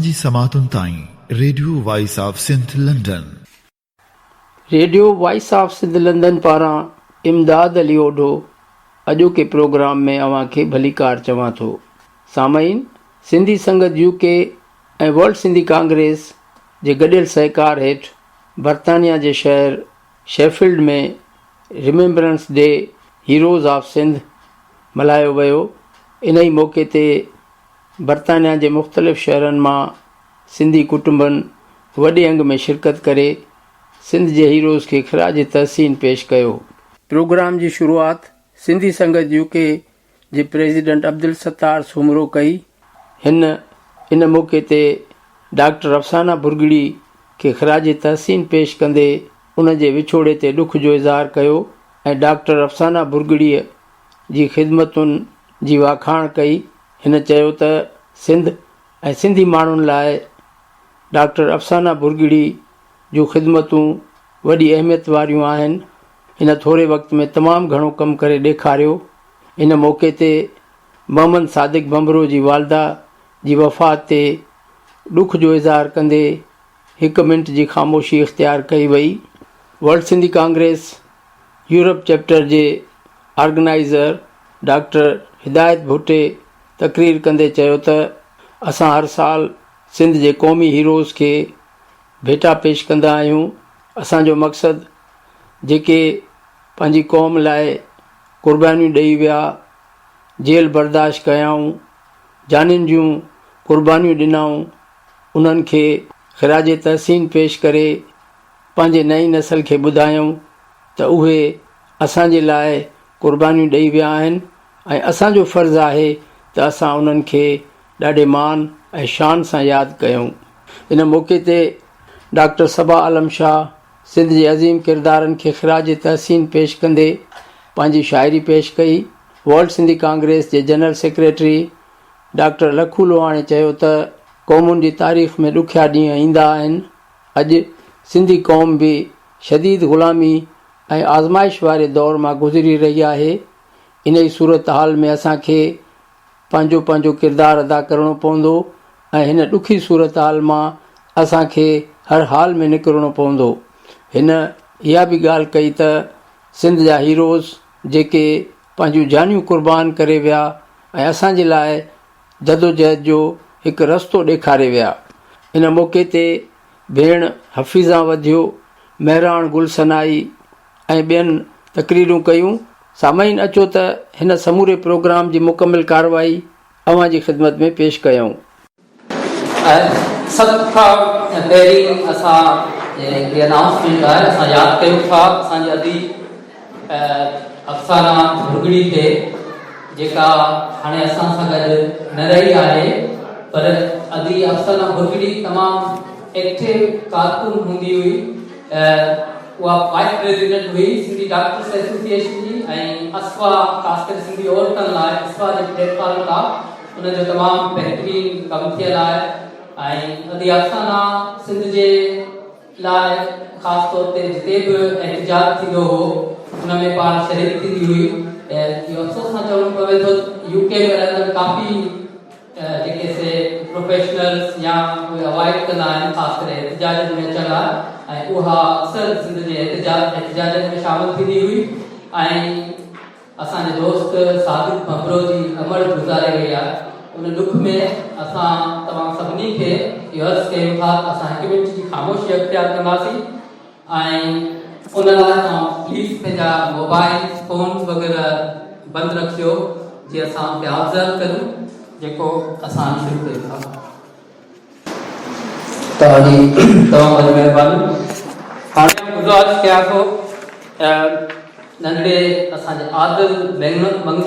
तव्हांजी समातुनि ताईं radio voice of Sindh London. Radio voice of Sindh London पारां इमदाद अली ओढो अॼोके प्रोग्राम में अव्हांखे भलीकार चवां थो। सामईन, सिंधी संगत यूके ऐं वर्ल्ड सिंधी कांग्रेस जे गॾियल सहकार हेठि बर्तानिया जे शहर शेफील्ड में remembrance day heroes of Sindh मल्हायो वियो। इन ई मौक़े ते बर्तानिया जे मुख़्तलिफ़ शहरनि मां सिंधी कुटुंबनि वॾे अंग में शिरकत करे सिंध जे हीरोज़ खे ख़राज तहसीन पेश कयो। प्रोग्राम जी शुरूआत सिंधी संगत यूके जे प्रेसिडेंट अब्दुल सत्तार सुमरो कई। इन मौक़े ते डॉक्टर अफ़साना बुरगड़ी खे ख़राज तहसीन पेश कंदे उन जे विछोड़े ते ॾुख जो इज़हार कयो ऐं डॉक्टर अफ़साना बुरगड़ीअ जी ख़िदमतुनि जी वाखाण कई। हिन चयो त सिंध ऐं सिंधी माण्हुनि लाइ डॉक्टर अफ़साना बुरगड़ी जूं ख़िदमतूं वॾी अहमियत वारियूं आहिनि। हिन थोरे वक़्त में तमामु घणो कमु करे ॾेखारियो। इन मौक़े ते मोहम्मद सादिक बंबरो जी वालदा जी वफ़ात ते ॾुख जो इज़हार कंदे 1 मिंट जी ख़ामोशी इख़्तियार कई वई। World Sindhi congress Europe chapter जे ऑर्गेनाइज़र डॉक्टर हिदायत भुट्टे तक़रीर कंदे चयो त असां हर साल सिंध जे क़ौमी हीरोज़ खे भेटा पेश कंदा आहियूं। असांजो मक़सदु जेके पंहिंजी क़ौम लाइ क़ुर्बानियूं ॾेई विया, जेल बर्दाश्त कयाऊं, जानियुनि जूं क़ुर्बानियूं ॾिनाऊं, उन्हनि खे ख़राज तहसीन पेश करे पंहिंजे नई नस्ल खे ॿुधायूं त उहे असांजे लाइ क़ुर्बानियूं ॾेई विया आहिनि ऐं असांजो फ़र्ज़ु आहे त असां उन्हनि खे ॾाढे मान ऐं शान सां यादि कयूं। इन मौक़े ते डॉक्टर सबा आलम शाह सिंध जे अज़ीम किरदारनि खे ख़राज तहसीन पेश कंदे पंहिंजी शाइरी पेश कई। वर्ल्ड सिंधी कांग्रेस जे जनरल सेक्रेटरी डॉक्टर लखू लोहाणी चयो त क़ौमुनि जी तारीख़ में ॾुखिया ॾींहं ईंदा आहिनि। अॼु सिंधी क़ौम बि शदीद ग़ुलामी ऐं आज़माइश वारे दौर मां गुज़री रही आहे। इन ई सूरत हाल में असांखे पंहिंजो पंहिंजो किरदारु अदा करणो पवंदो ऐं हिन ॾुखी सूरत हाल मां असांखे हर हाल में निकिरणो पवंदो। हिन इहा बि ॻाल्हि कई त सिंध जा हीरोज़ जेके पंहिंजूं जानियूं क़ुर्बान करे विया ऐं असांजे लाइ जदोजहद जो हिकु रस्तो ॾेखारे विया। इन मौक़े ते भेण हफ़ीज़ा वधियो, महिराण गुलसनाई ऐं ॿियनि तक़रीरूं कयूं। सामईन, अचो त हिन समूरे प्रोग्राम जी मुकमिल कार्रवाई अव्हां जी ख़िदमत में पेश कयूं। सभ खां पहिरीं असां हिकिड़ी अनाउंसमेंट आहे, असां यादि कयूं था असांजे अदी अफ़साना बुरगड़ी खे, जेका हाणे असां सां गॾु न रही आहे, पर अदी अफ़साना बुरगड़ी तमामु एक्टिव कारकुन हूंदी हुई। उहा वाइस प्रेसिडेंट हुई सिंधी डॉक्टर्स एसोसिएशन जी ऐं असवा ख़ासि करे सिंधी औरतुनि लाइ असवा जे प्लेटफॉर्म तां उनजो तमामु बहितरीन कमु थियल आहे। ऐं अदी अफ़साना सिंध जे लाइ ख़ासि तौर ते जिते बि एहतजाज थींदो हो उन में पाण शरीक थींदी हुई। इहो अफ़सोस सां चवणो पवे थो यूके में रहंदड़ काफ़ी जेके से प्रोफेशनल्स या उहे अवॉइड कंदा आहिनि ख़ासि करे एहतजाजनि में अचण लाइ, ऐं उहा अक्सर सिंध जे एहतजाजनि में शामिल थींदी हुई। ऐं असांजे दोस्त सादिक बंबरो जी अमर गुज़ारे वई आहे। उन ॾुख में असां तव्हां सभिनी खे इहो अर्ज़ु कयूं था त असां 1 मिंट जी ख़ामोशी अख़्तियार कंदासीं ऐं उन लाइ तव्हां प्लीज़ पंहिंजा मोबाइल फ़ोन वग़ैरह बंदि रखियो जीअं असां उते ऑब्ज़र्व करूं जेको असां शुरू कयूं था। तव्हां वॾी महिरबानी। हाणे गुज़ारिश कयां थो नंढड़े असांजे आदिल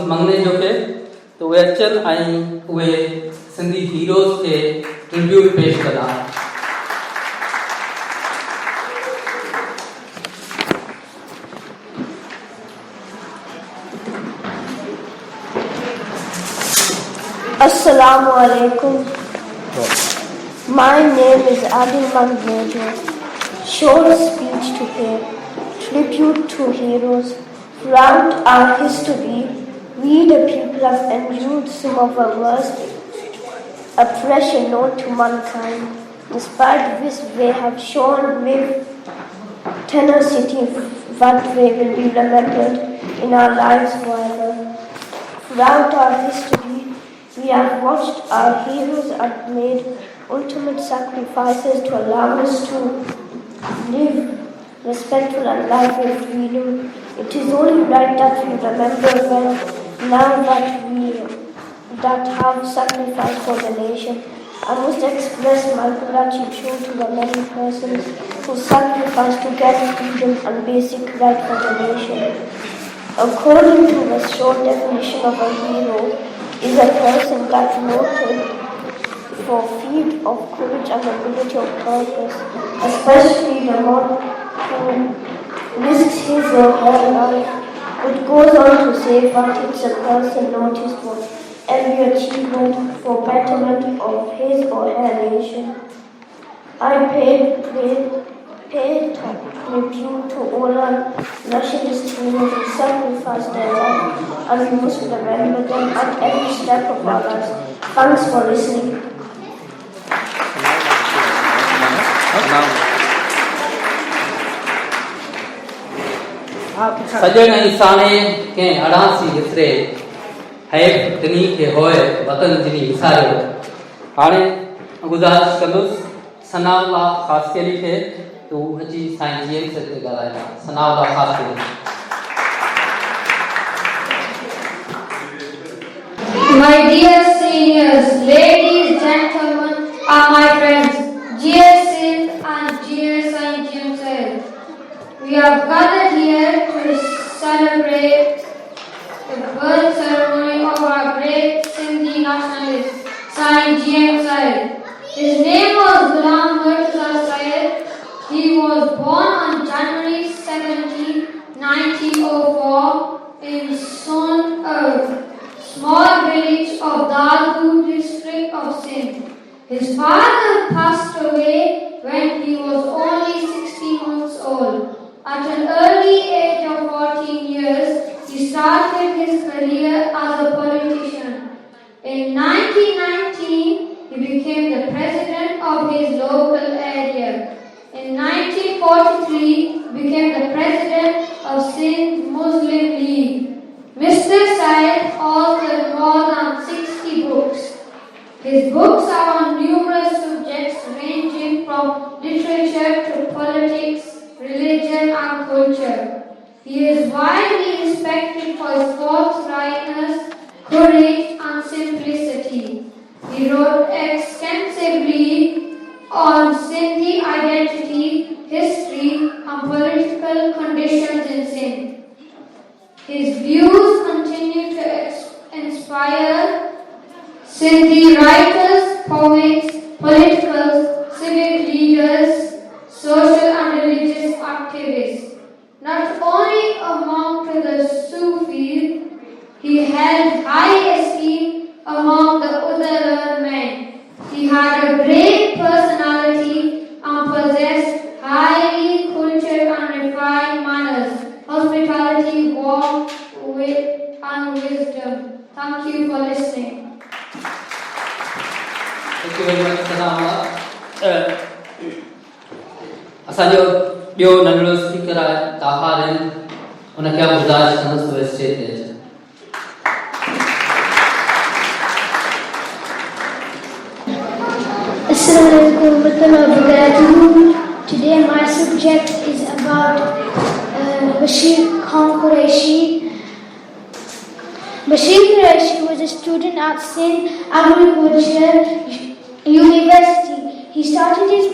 मंगने जो के त उहे अचनि ऐं उहे सिंधी हीरोज़ खे ट्रिब्यूट पेश कंदा। Assalamu alaikum. My name is Adil Mangnejo. Short speech to pay tribute to heroes throughout our history. We the people have endured some of our worst a pressure known to mankind. Despite this, they have shown with tenacity that they will be remembered in our lives forever. Throughout our history, we have watched our heroes have made ultimate sacrifices to allow us to live respectful and life with freedom. It is only right that we remember them now that have sacrificed for the nation. I must express my gratitude to the many persons who sacrificed to get freedom and basic right for the nation. According to the short definition of a hero, is a person that noted for feat of courage and ability of purpose, especially the one who risks his or her life. It goes on to say that it's a person noticed for every achievement for betterment of his or her nation. I paid tribute to all our nationalist heroes who sacrificed their life, and we must remember them at every step of our lives. Thanks for listening. सजन इंसाने के अड़ासी हिसरे है तनी के होए वतन जिनी विसारो हाणे गुजारिश कंदुसि सनाउल्लाह ख़ासकेली खे तो हजी साईं जी से ॻाल्हाईंदा Sanaullah ख़ासकेली My dear seniors, ladies, gentlemen, are my friends, GS and GS and GMSL. We have gathered here to celebrate the birth ceremony of our great Sindhi nationalist, Saint G.M. Syed. His name was Ghulam Murtaza Syed. He was born on January 17, 1904 in Son, a small village of Dalpur district of Sindh. His father passed away when he was only 16 months old. At an early age of 14 years, he started his career as a politician. In 1919, he became the president of his local area. In 1943, he became the president of Sindh Muslim League. Mr. Syed authored more than 60 books. His books are on numerous subjects ranging from literature to politics, religion and culture. He is widely respected for his forthrightness, courage and simplicity. He wrote extensively on Sindhi identity, history and political conditions in Sindh. His views continue to inspire Sindhi writers, poets, political, civic leaders, social and religious activists. Not only among the Sufis, he held high esteem among the other men. He had a great personality and possessed highly cultured and refined manners, hospitality, warmth, wit and wisdom. Thank you for listening. Thank you very much, Sana. असांजो ॿियो नंढड़ो speaker आहे ताहार उनखे गुज़ारिश कंदुसि उहे stage ते अचनि Assalamualaikum warahmatullahi wabarakatuh. Today my subject is about Bashir Khan Qureshi. Bashir Qureshi was a student at Sindh Agriculture University. He started his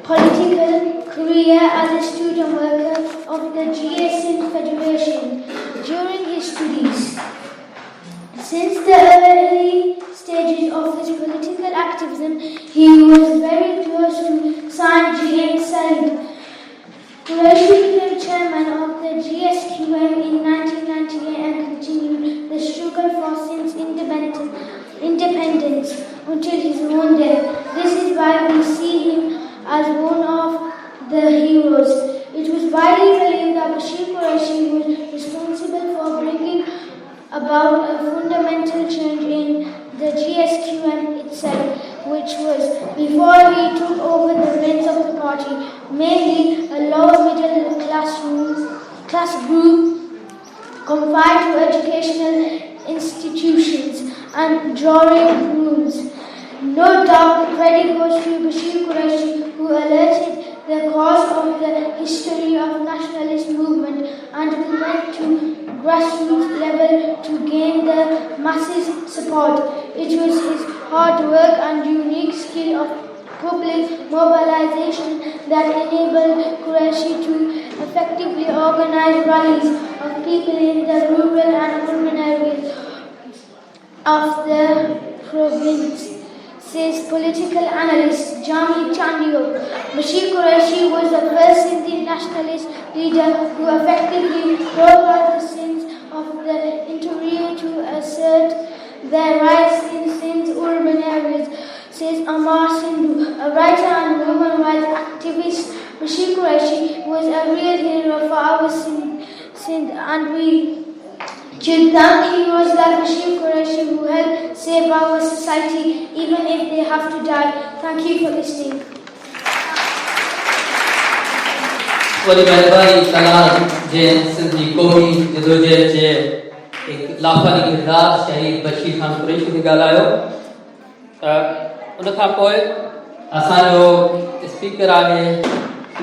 political career as a student worker of the GS Sindh Federation during his studies. Since the early stages of his political activism, he was very close to Saint G.M. Syed. Qureshi became chairman of the GSQM in 1998 and continued the struggle for Sindh's independence until his own death. This is why we see him as one of the heroes. It was widely believed that Bashir Qureshi was responsible for bringing about a fundamental change in the GSQM itself, which was, before he took over the reins of the party, mainly a lower middle class group confined to educational institutions and drawing rooms. No doubt the credit goes to Bashir Qureshi, who alerted the cause of the history of nationalist movement and who went to grassroots level to gain the masses' support. It was his hard work and unique skill of public mobilization that enabled Qureshi to effectively organize rallies of people in the rural and urban areas of the province. Says political analyst Jami Chandiyo. Bashir Qureshi was the first Sindhi nationalist leader who effectively drove out the sins of the interior to assert their rights in Sindh's urban areas, says Amar Sindhu, a writer and women rights activist. Bashir Qureshi was a real hero for our Sindh, and we should thank heroes like Bashir Qureshi who help save our society even if they have to die. Thank you for listening. वरी महिरबानी कलाम जैन सिंधी क़ौमी जदोजहद जे एक लाफानी किरदार शहीद बशीर खान कुरैशी ने ॻाल्हायो। उन खां पोइ असांजो स्पीकर आहे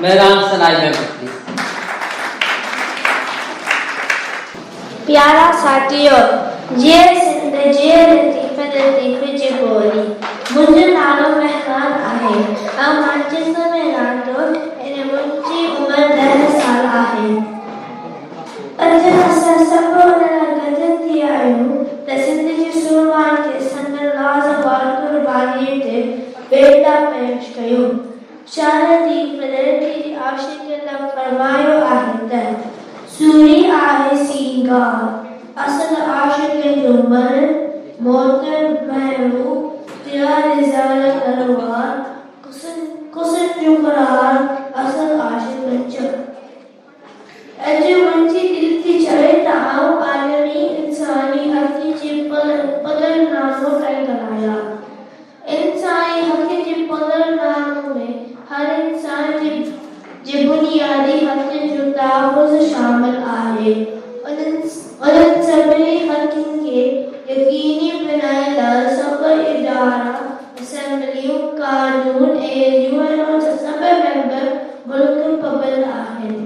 महरान सनाई अहमद। प्यारा साथियों, जे सिंध जे लतीफ़े जे ॿोली। मुंहिंजो नालो महरान आहे ऐं मैनचेस्टर में रहंदो ऐं मुंहिंजी उमिरि 10 साल आहे। अॼु असां सभु हुन लाइ गॾु थी आहियूं त सिंध जे सूरमान खे संदनि लाज़वाब क़ुर्बानीअ ते बेड़ा पेश कयूं। शारदी फिदरती जी आशिक़ लाइ फरमायो आहे त सूरी आहे सींगार, असल आशिक़ जो मन, मोहतर महबूब, तेरा रिज़ाल करवार, कुसन जो करार, असल आशिक़ जो। अॼु मुंहिंजी दिलि थी चवे त आऊं आलमी इंसानी हक़ जे पदरनामो ताईं ॻाल्हायां। इंसानी हक़ जे पदरनामे में हर इंसान जे बुनियादी हक़ जो तहफ़्फ़ुज़ शामिल आहे। उन्हनि सभिनी हक़नि खे यक़ीनी बणाइण लाइ सभु इदारा, असेंबलियूं, कानून ऐं यूएनओ जा सभु मेंबर मुल्क पाबंद आहिनि।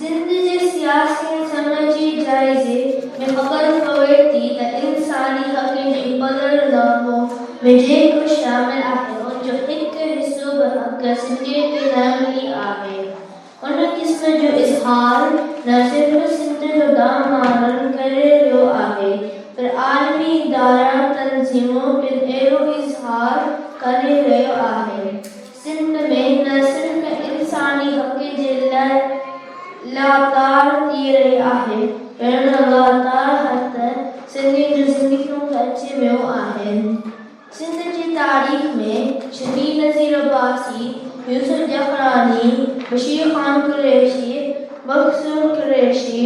सिंध जे सियासी ऐं समाजी जाइज़े में ख़बर पवे थी त इंसानी हक़ जे पदरनामो में जेको शामिल आहे उनजो हिकु हिसो बि हक़ सिंधियत खे न मिली आहे। उन क़िस्म जो इज़हार न सिर्फ़ सिंध जो दामारन करे रहियो आहे, पर आलमी इदारा तंज़ीमूं पिणु अहिड़ो इज़हार करे रहियो आहे। सिंध में न सिर्फ़ इंसानी हक़ जे लाइ लगातार थी रही आहे, पर लगातार हथ सिंधियुनि जूं ज़िंदगियूं खे अची वियो आहे। सिंध जी तारीख़ में शहीद नज़ीर अब्बासी, यूसुफ जफ़रानी, बशीर खान कुरैशी, मक़सूद कुरैशी,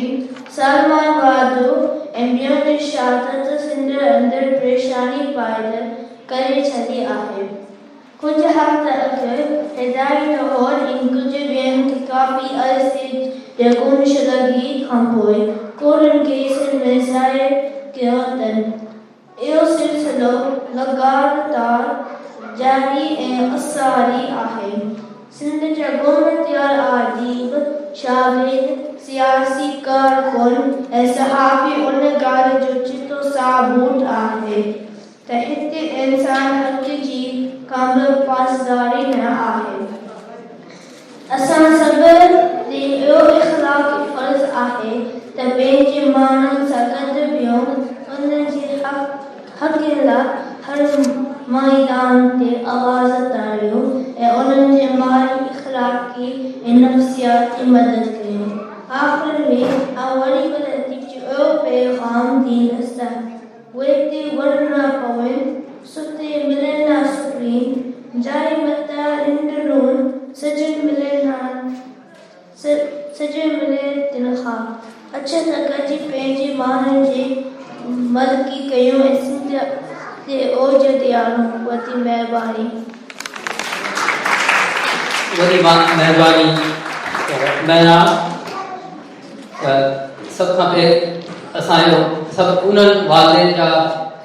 सलमान वादो ऐं ॿियनि शहादत सिंध अंदरि परेशानी पैदा करे छॾी आहे। कुझु हफ़्ता अॻु हिदायत और इन कुझु ॿियनि खे काफ़ी अरसे जे गुमशुदगी खां पोइ कोड़नि केसनि में ज़ाहिर कयो अथनि। इहो सिलसिलो लगातार जारी ऐं असारी आहे। सिंध जा गुमथियल आदीब, शागिर्द, सियासी कारकुन ऐं सहाफ़ी उन ॻाल्हि जो चिटो साबूत आहे त हिते इंसान हक़ जी का बि पासदारी न आहे। असां सभु ते इहो इख़्लाक़ी फ़र्ज़ आहे त पंहिंजे माण्हुनि सां गॾु बीहूं, उन्हनि जे हक़ लाइ हर मैदान ते आवाज़ तारियूं ऐं उन्हनि जे माली, इख़्लाक़ी ऐं नफ़्सियाती मदद कयूं। आख़िर में आउं वरी बि इहो पैगाम ॾींदसि त उहे ते वॾ न पवनि, सुते मिलनि न सुप्रीम, जाइ मता रिंडरून, सजन मिले तिनख़ा। अचानक जी पंहिंजे माण्हुनि जी मदद कयूं ऐं सिंध जे ओज ते आणूं। वॾी महिरबानी। वॾी महिरबानी। महिना सभु खां पहिरीं असांजो सभु उन्हनि वालदेन जा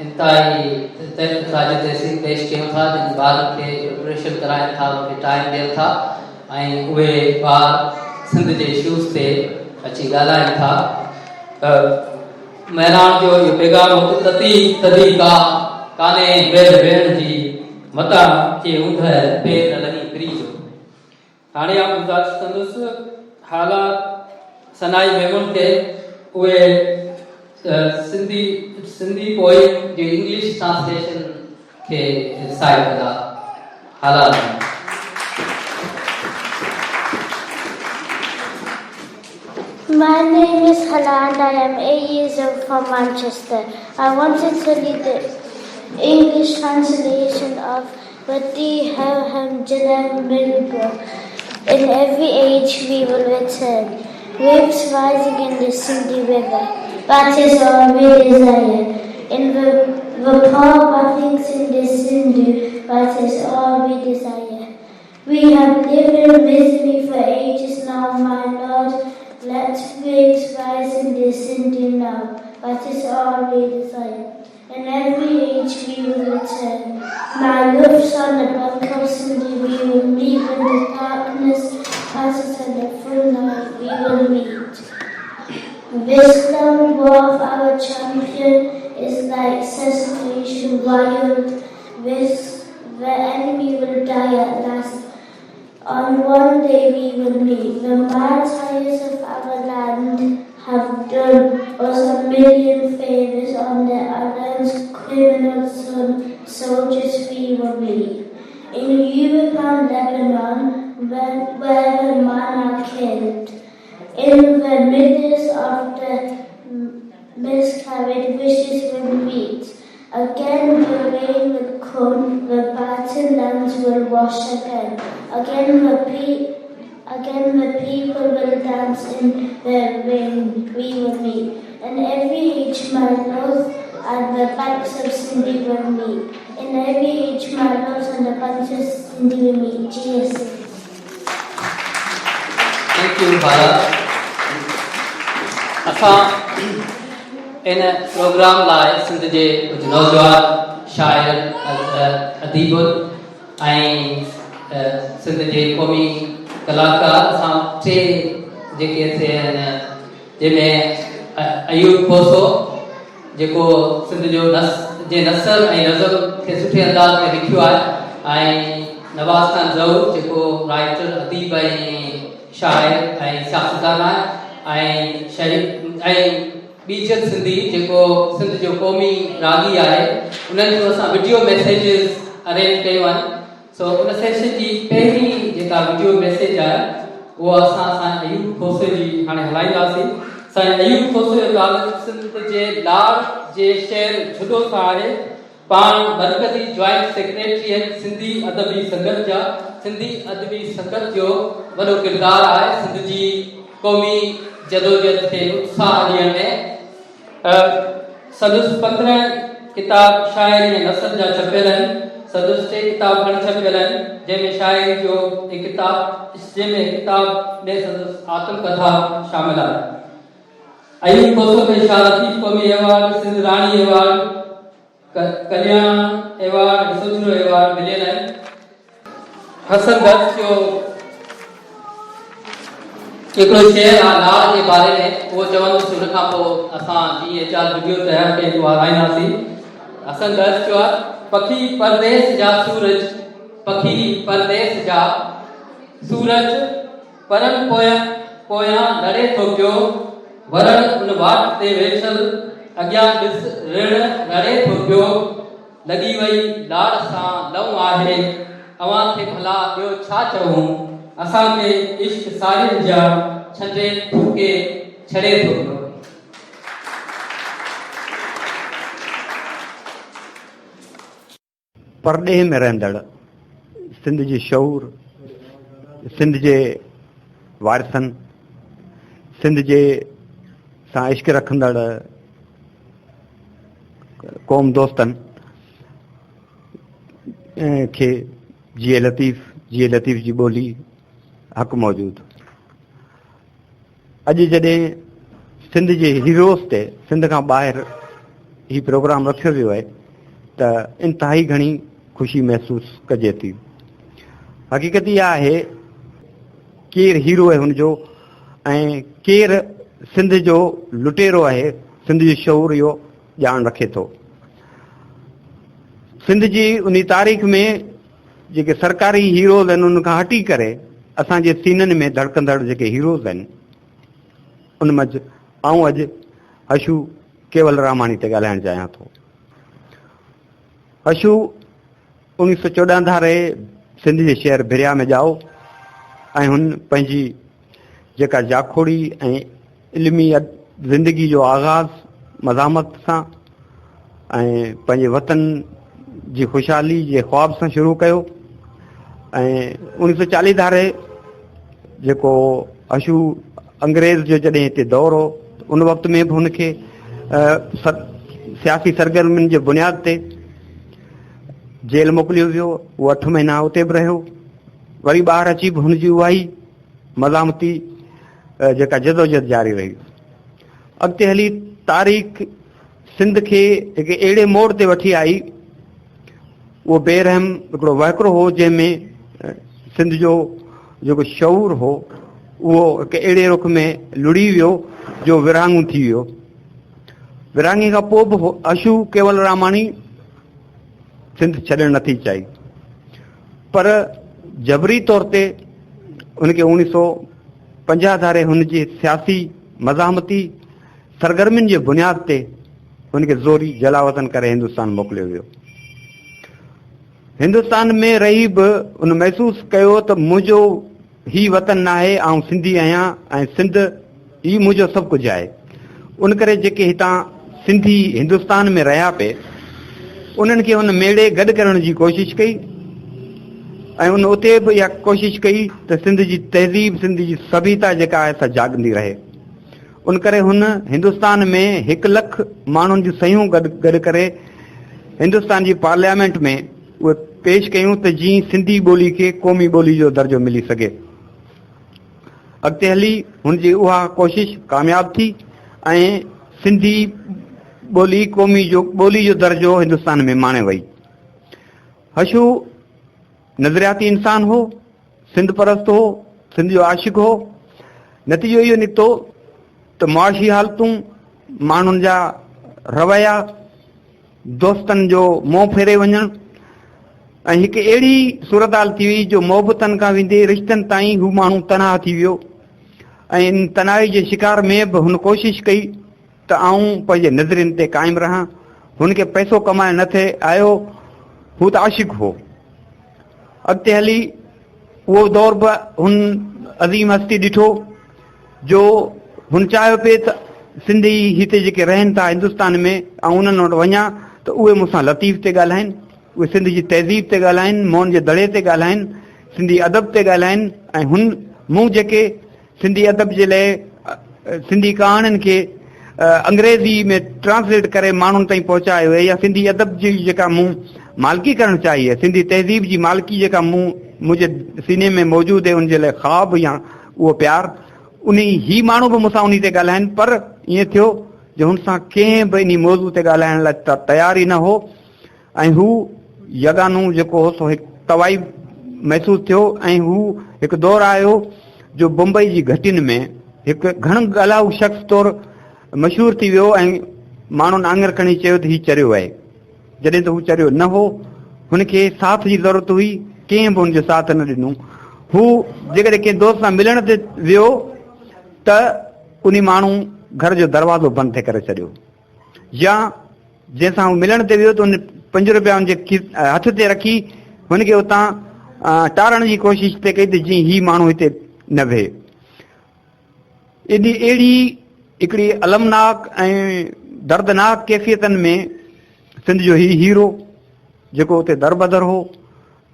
इंतिहाई जिते पेश कयूं था जिन ॿारनि खे प्रिपरेशन कराइनि था उनखे टाइम ॾियनि था ऐं उहे ॿार सिंध जे इशूज़ ते अची ॻाल्हाइनि था। महिराण जो इहो पैगाम तदी का काने बेल भेण जी मता के ऊंध पेर न लॻी फ्री जो। हाणे आउं गुज़ारिश कंदुसि हालात सनाई मेमून खे उहे सिंधी पोइम जी इंग्लिश ट्रांसलेशन खे साइड कंदा। हालात My name is Hala and I am 8 years old from Manchester. I wanted to read the English translation of Vati Ham Jalam Milgo. In every age we will return, waves rising in the Sindhi river. That is all we desire. In the Vapor bathings in the Sindhu, that is all we desire. We have lived in misery for ages now, my Lord. Let waves rise in the Sindhi now. That is all we desire. In every age we will return. My love son, the bank of Sindhi, we will meet in the darkness, passes in the full night, we will meet. Wisdom of our champion is like sensation wild, the enemy will die at last. On one day we will meet. The martyrs of our land have done us 1,000,000 favors. On the islands, criminal soldiers we will meet. In Europe and Lebanon, where the men are killed. In the midst of the miscarried wishes will meet. Again the rain will come, the battered lands will wash again. Again the people will dance in the rain, we will meet. In every age my love and the banks of Sindhi will meet. In every age my love and the banks of Sindhi will meet. GSC. Thank you, Bharat. इन programme लाइ सिंध जे कुझु नौजवान शाइर अदीबुल ऐं सिंध जे क़ौमी कलाकार असां टे जेके आहिनि जंहिंमें अयूब खोसो जेको सिंध जो नसर ऐं नज़म खे सुठे अंदाज़ में लिखियो आहे ऐं नवाज़ ख़ान ज़हूर जेको राइटर अदीब ऐं शाइर ऐं सियासतदान आहे ऐं शहीद ऐं बीजल सिंधी जेको सिंध जो क़ौमी रागी आहे उन्हनि जो असां वीडियो मैसेजिस अरेंज कयूं आहिनि। सो उन सेशन जी पहिरीं जेका वीडियो मैसेज आहे उहो असां अयूब खोसे जी हाणे हलाईंदासीं। साईं अयूब खोसे जो तालुक़ु सिंध जे लाड़ जे शहर जुडो सां आहे। पाण मरकज़ी जॉइंट सेक्रेटरी आहिनि सिंधी अदबी संगत जा। सिंधी अदबी संगत जो वॾो किरदारु आहे सिंध जी क़ौमी जदोजहद खे उत्साह ॾियण में। सदुस 15 किताब शाइरी ऐं नसर जा छपियल आहिनि। सदुस 3 किताब खण छपियल आहिनि जंहिंमें शाइरी जो हिकु किताब में सदुस आत्मकथा शामिल आहे। अयूब खोसो खे शाह लतीफ़ क़ौमी अवार्ड, सिंध राणी अवार्ड, कल्याण अवार्ड, सुजरो अवार्ड मिलियल आहिनि। हसन दर्ज जो हिकिड़ो शेर आहे लाड़ जे बारे में, उहो चवंदुसि हुन खां पोइ असां जीअं 4 वीडियो तयारु कई उहा हलाईंदासीं। हसन दर्ज जो आहे पखी परदेस जा सूरज, पखी परदेस जा सूरज परन पोयां लड़े थो पियो, वरण उन वाट ते वेठल अॻियां ॾिस ऋण लड़े थो पियो, लॻी वई लाड़ सां लव आहे, अवां खे भला ॿियो छा चऊं, असांखे इश्क सारियुनि जा छंडे फूके छड़े थो पियो। परॾेह में रहंदड़ सिंध जी शऊर, सिंध जे वारिसनि, सिंध जे सां इश्क रखंदड़ क़ौम दोस्तनि खे जीए लतीफ़ जी ॿोली हक़ मौजूदु। अॼु जॾहिं सिंध जे हीरोज़ ते सिंध खां ॿाहिरि हीउ प्रोग्राम रखियो वियो आहे त इंतिहाई घणी ख़ुशी महसूसु कजे थी। हक़ीक़त इहा आहे केरु हीरो आहे हुनजो ऐं केरु सिंध जो लुटेरो आहे, सिंध जो शऊर इहो ॼाण रखे थो। सिंध जी उन तारीख़ में जेके सरकारी हीरोज़ आहिनि उन खां हटी करे असांजे सीननि में धड़कंदड़ जेके हीरोज़ आहिनि उन मंझि आऊं अॼु हशू केवल रामाणी ते ॻाल्हाइणु चाहियां थो। हशू 1914 धारे सिंध जे शहर भिरिया में ॼाओ ऐं हुन पंहिंजी जेका जाखोड़ी ऐं इल्मी ज़िंदगी जो आगाज़ मज़ामत सां ऐं पंहिंजे वतन जी ख़ुशहाली जे ख़्वाब सां शुरू कयो ऐं 1940 धारे जेको हशू अंग्रेज़ जो जॾहिं हिते दौर हो उन वक़्त में बि हुनखे सियासी सरगर्मियुनि जे बुनियाद ते जेल मोकिलियो वियो। उहो 8 महीना उते बि रहियो। वरी ॿाहिरि अची बि हुनजी उहा ई मज़ामती जेका जदोजहद जारी रही। अॻिते हली तारीख़ सिंध खे हिकु अहिड़े मोड़ ते वठी आई, उहो बेरहम हिकिड़ो वहिकिरो हो जंहिंमें सिंध जो जेको शऊर हो उहो हिकु अहिड़े रुख में लुड़ी वियो जो विरहाङो थी वियो। विरहाङे खां पोइ बि हशू केवल रामाणी सिंध छॾणु नथी चाही, पर जबरी तौर ते उनखे 1950 धारे हुनजी सियासी मज़ामती सरगर्मियुनि जे बुनियाद ते हुनखे ज़ोरी जलावतन करे हिंदुस्तान मोकिलियो वियो। हिंदुस्तान में रही बि उन महसूसु कयो त मुंहिंजो ही वतन न आहे, आउं सिंधी आहियां ऐं सिंध ही मुंहिंजो सभु कुझु आहे। उन करे जेके हितां सिंधी हिंदुस्तान में रहिया पिए उन्हनि खे हुन मेड़े गॾु करण जी कोशिशि कई ऐं उन उते बि इहा कोशिशि कई त सिंध जी तहज़ीब, सिंध जी सभ्यता जेका आहे सा जाॻंदी रहे। उन करे हुन हिंदुस्तान में 1 लख माण्हुनि जूं सयूं गॾु करे हिंदुस्तान जी पार्लियामेंट में उहे पेश कयूं त जीअं सिंधी ॿोली खे क़ौमी ॿोली जो दर्जो मिली सघे। अॻिते हली हुनजी उहा कोशिशि कामयाबु थी ऐं सिंधी ॿोली क़ौमी जो ॿोली जो दर्जो हिंदुस्तान में माणे वई। हशू नज़रियाती इंसान हो, सिंध परस्त हो, सिंध जो आशिक़ हो। नतीजो इहो निकितो त मुआशी हालतूं, माण्हुनि जा रवैया, दोस्तनि जो मोह फेरे वञणु ऐं हिकु अहिड़ी सूरत हाल थी वई जो मोहबतनि खां वेंदे रिश्तनि ताईं हू माण्हू तनाह थी वियो ऐं इन तनाई जे शिकार में बि हुन कोशिशि कई त आऊं पंहिंजे नज़रियुनि ते क़ाइमु रहां। हुनखे पैसो कमाइण न थिए आयो, हू त आशिक़ हो। अॻिते हली उहो दौर बि हुन अज़ीम हस्ती ॾिठो जो हुन चाहियो पिए त सिंधी हिते जेके रहनि था हिंदुस्तान में ऐं उन्हनि वटि वञा त उहे मूंसां लतीफ़ ते ॻाल्हाइनि, उहे सिंध जी तहज़ीब ते ॻाल्हाइनि, मोहन जे दड़े ते ॻाल्हाइनि, सिंधी अदब ते ॻाल्हाइनि ऐं मूं जेके सिंधी अदब जे लाइ सिंधी कहाणियुनि खे अंग्रेज़ी में ट्रांसलेट करे माण्हुनि ताईं पहुचायो आहे या सिंधी अदब जी जेका मूं मालिकी करणु चाही आहे, सिंधी तहज़ीब जी मालिकी जेका मुंहिंजे सीने में मौजूदु आहे उनजे लाइ ख़्वाब या उहो प्यारु, उन ही माण्हू बि मूंसां उन ते ॻाल्हाइनि। पर ईअं थियो जो हुन सां कंहिं बि इन मौज़ू ते ॻाल्हाइण लाइ तयार ई न हो ऐं हू यगानू जेको हो सो हिकु तवाई महसूसु थियो ऐं हू हिकु दौरु आयो जो बम्बई जी घटियुनि में हिकु घणो ॻाल्हाऊ शख़्स तौरु मशहूरु थी वियो ऐं माण्हुनि आङुर खणी चयो त हीउ चरियो आहे। जॾहिं त हू चरियो न हो, हुनखे साथ जी ज़रूरत हुई, कंहिं बि हुनजो साथ न ॾिनो। हू जेकॾहिं कंहिं दोस्त सां मिलण ते वियो त उन माण्हू घर जो दरवाज़ो बंदि थिए करे छॾियो या जंहिंसां हू मिलण ते वियो त उन 5 रुपया हुनजे हथ ते रखी हुनखे उतां टारण जी कोशिशि ते कई त जीअं ही माण्हू हिते न वेहे। एॾी अहिड़ी हिकिड़ी अलमनाक ऐं दर्दनाक कैफ़ियतनि में सिंध जो ही हीरो जेको उते दरबदर हो,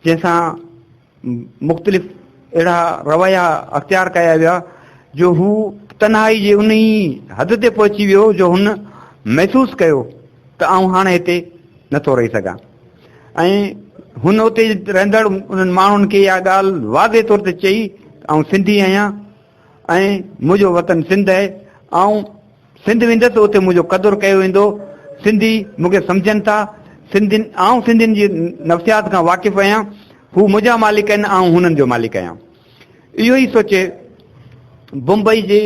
जंहिंसां मुख़्तलिफ़ अहिड़ा रवैया अख़्तियार कया विया जो हू तन्हाई जे उन हद ते पहुची वियो जो हुन महसूस कयो त आऊं हाणे हिते नथो रही सघां। ऐं हुन उते रहंदड़ उन्हनि माण्हुनि खे इहा ॻाल्हि वाज़े तौर ते चई ऐं सिंधी आहियां ऐं मुंहिंजो वतन सिंध आहे, ऐं सिंध वेंदसि उते मुंहिंजो क़दुरु कयो वेंदो, सिंधी मूंखे सम्झनि था, सिंधियुनि जी नफ़सियात खां वाक़िफ़ आहियां, हू मुंहिंजा मालिक आहिनि, ऐं हुननि जो मालिक आहियां। इहो ई सोचे मुंबई जे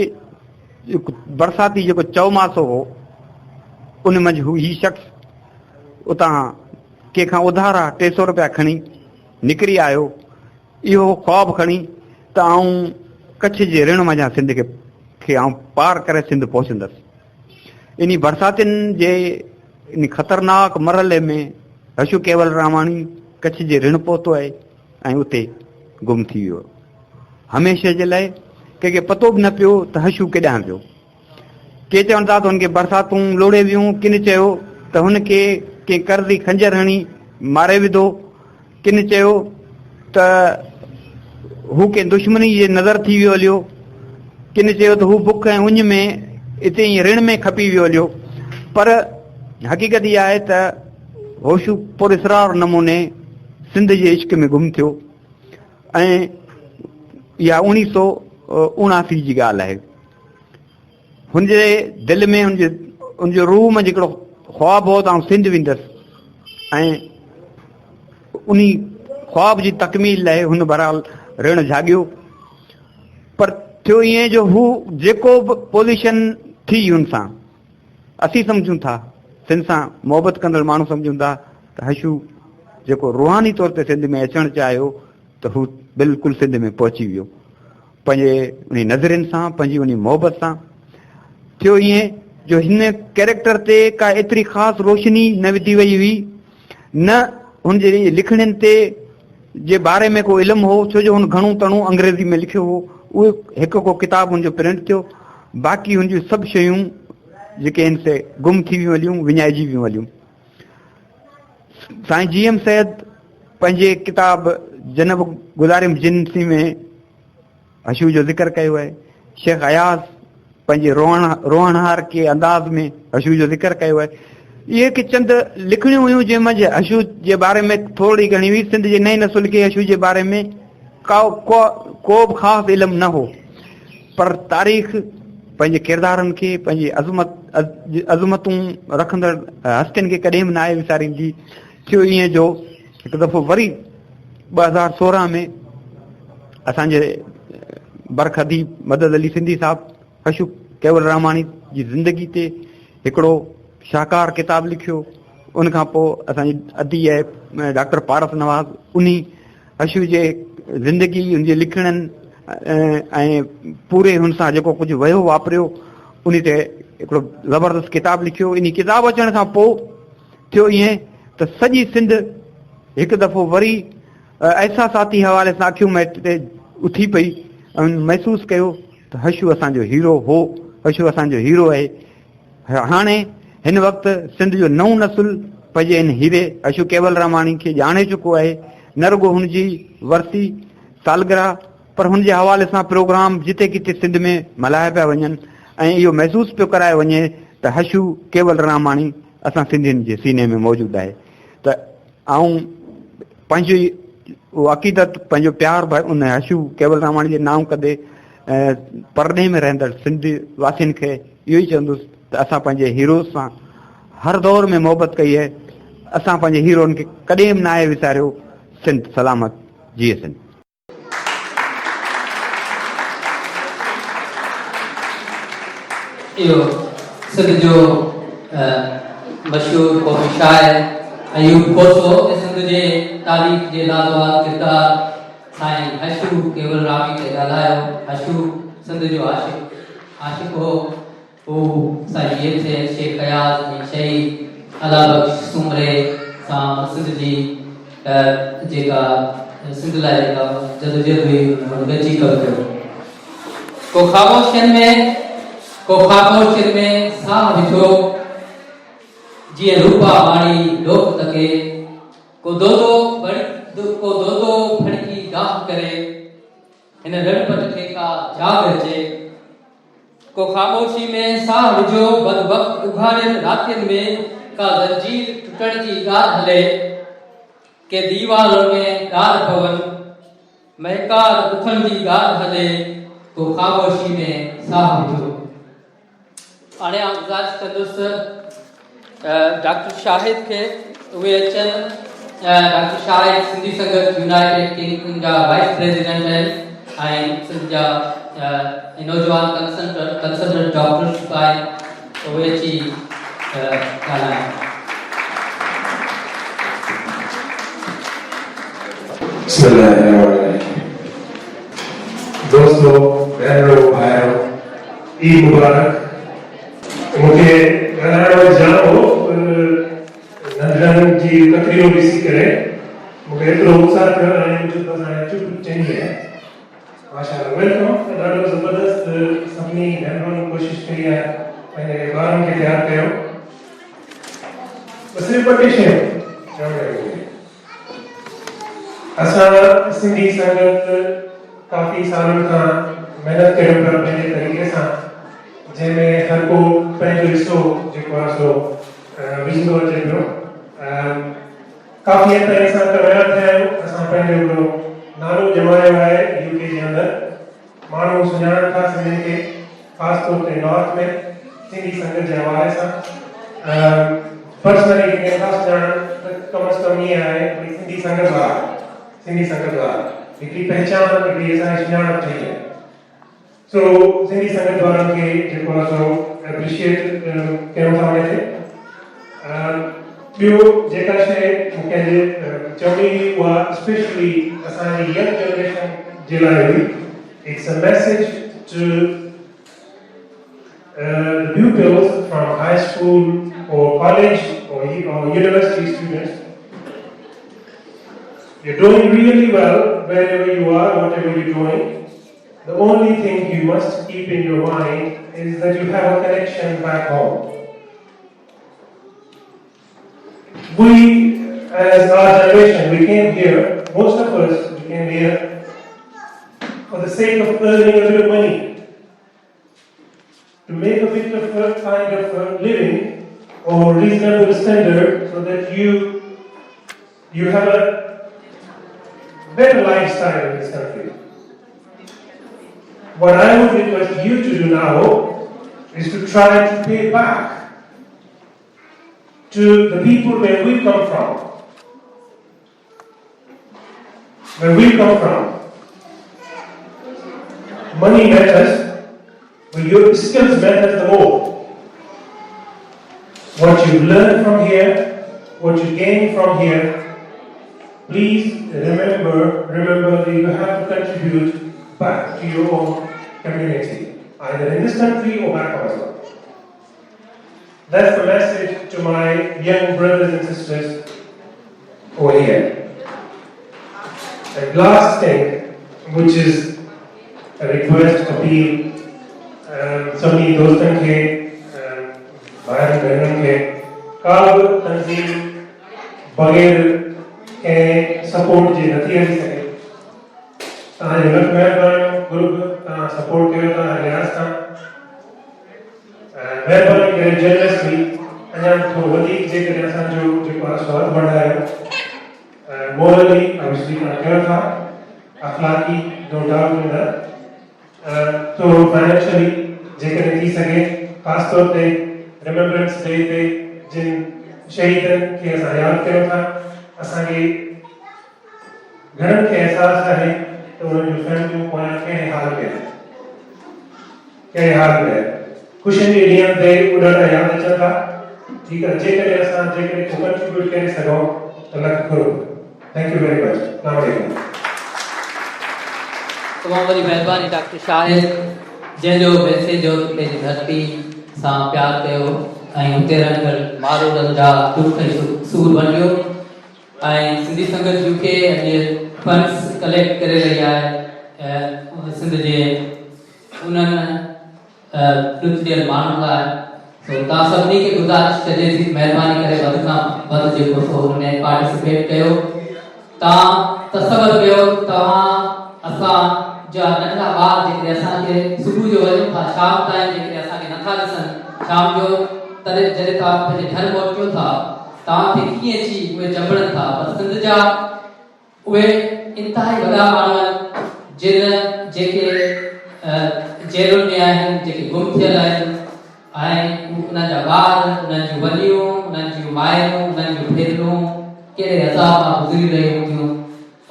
बरसाती जेको चौमासो हो उन मंझि हू ही शख़्स उतां कंहिंखां उधारा 300 रुपया खणी निकिरी आयो, इहो ख़्वाबु खणी त आऊं कच्छ जे ऋण मंझां सिंध खे आऊं पार करे सिंध पहुचंदसि। इन बरसातियुनि जे इन ख़तरनाक मरहले में हशू केवल रामाणी कच्छ जे ऋण पहुतो आहे ऐं उते गुम थी वियो। हमेशह जे लाइ कंहिंखे पतो बि न पियो त हशू केॾांहुं वियो। के चवनि था त हुनखे बरसातूं लोड़े वियूं, किन चयो त हुनखे कंहिं कर्ज़ी खंजर हणी मारे विधो, किन चयो त हू कंहिं दुश्मनी जे नज़र थी वियो हलियो, किन चयो त हू बुख ऐं उञ में हिते ई ऋण में खपी वियो हलियो। पर हक़ीक़त इहा आहे त होशू पुरस्रार नमूने सिंध जे इश्क में गुम थियो ऐं इहा 1979 जी ॻाल्हि आहे। हुनजे दिलि में हुनजे रूह में हिकिड़ो ख़्वाबु हो त आउं सिंध वेंदसि ऐं उन ख़्वाब जी तकमील लाइ हुन बहरहाल ऋण जाॻियो। पर थियो ईअं जो हू जेको बि पोज़ीशन थी हुन सां असीं सम्झूं था, सिंध सां मोहबत कंदड़ माण्हू सम्झूं था त हशू जेको रूहानी तौर ते सिंध में अचणु चाहियो त हू बिल्कुलु सिंध में पहुची वियो। पंहिंजे उन नज़रनि सां, पंहिंजी उन मोहबत सां थियो ईअं जो हिन कैरेक्टर ते का एतिरी ख़ासि रोशनी न विधी वई हुई, न हुनजे लिखणनि ते जे बारे में को इल्मु हो, छो जो हुन घणो तणो अंग्रेज़ी में लिखियो हो। उहो हिकु को किताबु हुनजो प्रिंट थियो, बाक़ी हुनजूं सभु शयूं जेके आहिनि से गुम थी वियूं हलियूं, विञाइजी वियूं हलियूं। साईं GM सैद पंहिंजे किताब जनब गुज़ारिम जिन्सी में हशू जो ज़िक्र कयो आहे। शेख अयाज़ पंहिंजे रोहणहार के अंदाज़ में हशू जो ज़िक्र कयो आहे। इहे के चंद लिखणियूं हुयूं जंहिं मंझि हशू जे बारे में थोरी घणी हुई। सिंध जे नई नसुल खे हशू जे बारे में को बि ख़ासि इल्मु न हो, पर तारीख़ पंहिंजे किरदारनि खे, पंहिंजी अज़मतूं रखंदड़ हस्तियुनि खे कॾहिं बि न आहे विसारींदी। थियो ईअं जो हिकु दफ़ो वरी 2016 में असांजे बरखदी मदद अली सिंधी साहब हशू केवल रामाणी जी ज़िंदगी ते हिकिड़ो शाहकार किताबु लिखियो। उनखां पोइ असांजी अदी आहे डॉक्टर पारस नवाज़, उन हशू जे ज़िंदगी, हुनजे लिखणनि ऐं पूरे हुन सां जेको कुझु वियो वापरियो उन ते हिकिड़ो ज़बरदस्त किताबु लिखियो। इन किताबु अचण खां पोइ थियो ईअं त सॼी सिंध हिकु दफ़ो वरी एहसासाती हवाले सां अखियूं मैट ते उथी पई ऐं महसूसु कयो त हशू असांजो हीरो हो, हशू असांजो हीरो आहे। हाणे हिन वक़्तु सिंध जो नओं नसुल पंहिंजे हिन हीरे हशू केवल रामाणी खे ॼाणे चुको आहे। न रुगो हुनजी वरसी सालगिरह, पर हुनजे हवाले सां प्रोग्राम जिते किथे सिंध में मल्हाया पिया वञनि ऐं इहो महसूसु पियो कराए वञे त हशू केवल रामाणी असां सिंधियुनि जे सीने में मौजूदु आहे। त आऊं पंहिंजी उहो अक़ीदत, पंहिंजो प्यारु उन हशू केवल रामाणी जे नाम कदे परॾे में रहंदड़ सिंधी वासियुनि खे इहो ई चवंदुसि त असां पंहिंजे हीरोज़ सां हर दौर में मोहबत कई आहे। असां पंहिंजे हीरोनि खे कॾहिं बि न आहे विसारियो। सिंध सलामत, जी सिंध। इहो सिंध जो मशहूरु क़ौमी शाइर अयूब खोसो सिंध जे तारीख़ जे लाजवाब किरदार साईं हशू केवल रामी ते ॻाल्हायो। हशू सिंध जो आशिक़ हो। हू साईं ये थे शेख अयाज़ जी शहीद अला बख्श सुमरे सां सिंध जी जेका सिंध लाइ जेका जदोजहद हुई हुन गची कयो। को ख़ामोशियुनि में साह विझो जीअं रूपा वाणी लोक तके, को दोदो फड़की गाह करे हिन रणपट खे का जाग अचे। को खामोशी में साह विझो बद वक्त उघाड़ियल रातियुनि में का ज़ंजीर टुटण जी ॻाल्हि हले के दीवार में ॾार पवन महकार उथण जी ॻाल्हि हले को खामोशी में साह विझो। हाणे आउं गुज़ारिश कंदुसि डॉक्टर शाहिद खे उहे अचनि। डॉक्टर शाहिद सिंधी संगत यूनाइटेड किंगडम जा वाइस प्रेसिडेंट आहिनि ऐं सिंध जा नौजवान कंसल्टेंट डॉक्टर्स आहिनि। उहे अची ॻाल्हाइनि। दोस्तों, बहनों, भाइयों, ईद मुबारक। मूंखे ॻाल्हाइणो जाम हो नंढड़नि जी तकरीरूं ॾिसी करे मूंखे एतिरो उत्साह थियो ऐं मुंहिंजो बसि हाणे चुप चङी आहे। माशाअल्लाह, वेलकम। ॾाढो ज़बरदस्त सभिनी महिरबानी कोशिशि कई आहे पंहिंजे ॿारनि खे तयारु कयो। बसि सिर्फ़ु ॿ टे शयूं चवणु असां सिंधी संगत काफ़ी सालनि खां महिनत कयूं पिया पंहिंजे तरीक़े सां, जंहिंमें हर को पंहिंजो हिसो जेको आहे सो विझंदो अचे पियो। काफ़ी हद ताईं असां कामयाब थिया आहियूं। असां पंहिंजो हिकिड़ो नालो जमायो आहे यूके जे अंदरि। माण्हू सुञाणनि था सिंधियुनि खे, ख़ासि तौर ते नॉर्थ में सिंधी संगत जे हवाले सां। पर्सनली कंहिं नथा सुञाणनि त कम अज़ कम ईअं आहे भई सिंधी संगत वारा हिकिड़ी पहचान, हिकिड़ी असांजी सुञाणप ठही आहे। सो सिंधी संगत वारनि खे जेको आहे सो एप्रिशिएट कयूं था उन ते। ॿियो जेका शइ मूंखे चवणी हुई उहा स्पेशली असांजी यंग जनरेशन जे लाइ हुई। It's a message to the pupils from high school or college or university students. You're doing really well wherever you are, whatever you're doing. The only thing you must keep in your mind is that you have a connection back home. We, as our generation, we came here, most of us, we came here for the sake of earning a bit of money, to make a bit of a kind of living or reasonable standard so that you have a better lifestyle in this country. What I would request you to do now is to try to pay back to the people where we come from. Where we come from, money matters, but your skills matter the more. What you learn from here, what you gain from here, please remember that you have to contribute back to your own community, either in this country or back home as well. That's the message to my young brothers and sisters over here. And last thing, which is a request, appeal, सभी दोस्तों के भाई बहनों के काब तंजीम बगैर के support जे नथी हली सके। तव्हांजे लख महिरबानी ग्रुप तव्हां सपोर्ट कयो था लिहाज़ सां। महिरबानी करे जनरसली अञा थोरो वधीक जेकॾहिं असांजो जेको आहे स्वाद बढ़ायो। मोरली ऑब्वियसली तव्हां कयो था, अखलाकी नो डाउट इन दैट। तो फाइनेंशियली जेकॾहिं थी सके, ख़ासि तौर ते रिमेम्बरेंस डे ते जिन शहीदनि खे असां यादि कयूं था, असांखे घणनि खे अहसासु आहे त उन्हनि जूं फैमिलियूं पोयां कहिड़े हाल में आहिनि। ख़ुशियुनि जे ॾींहंनि ते उॾाड़ा यादि अचनि था। ठीकु आहे, जेकॾहिं असां कंट्रीब्यूट करे सघूं त lakh crore. Thank you very much. अस्सलाम वालेकुम। तमामु वॾी महिरबानी डॉक्टर शाहिद, जंहिंजो मैसेज जो पंहिंजी धरती सां प्यारु कयो ऐं हुते रहंदड़ मारोड़नि जा दुख ऐं सूर वंडियो। ऐं सिंधी संगत यूके अॼु फंड्स कलेक्ट करे रही आहे सिंध जे उन्हनि ॾुखियल माण्हुनि लाइ। सो तव्हां सभिनी खे गुज़ारिश कजे थी महिरबानी करे वधि खां वधि जेको सो हुन में पार्टिसिपेट कयो। तव्हां तसवर कयो तव्हां असां जा नंढा ॿार जेके असांखे सुबुह जो वञूं था शाम ताईं जेके असांखे नथा ॾिसनि शाम जो तॾहिं जॾहिं तव्हां पंहिंजे घर पहुचो था तव्हांखे कीअं अची उहे चंबड़नि था पर सिंध जा उहे इंतिहाई वॾा माण्हू आहिनि जिन जेके जेलुनि में आहिनि जेके गुम थियल आहिनि ऐं उन्हनि जा ॿार उन्हनि जूं वॾियूं उन्हनि जूं माइरूं उन्हनि जूं भेनरूं कहिड़े अज़ाब मां गुज़री रहियूं हूंदियूं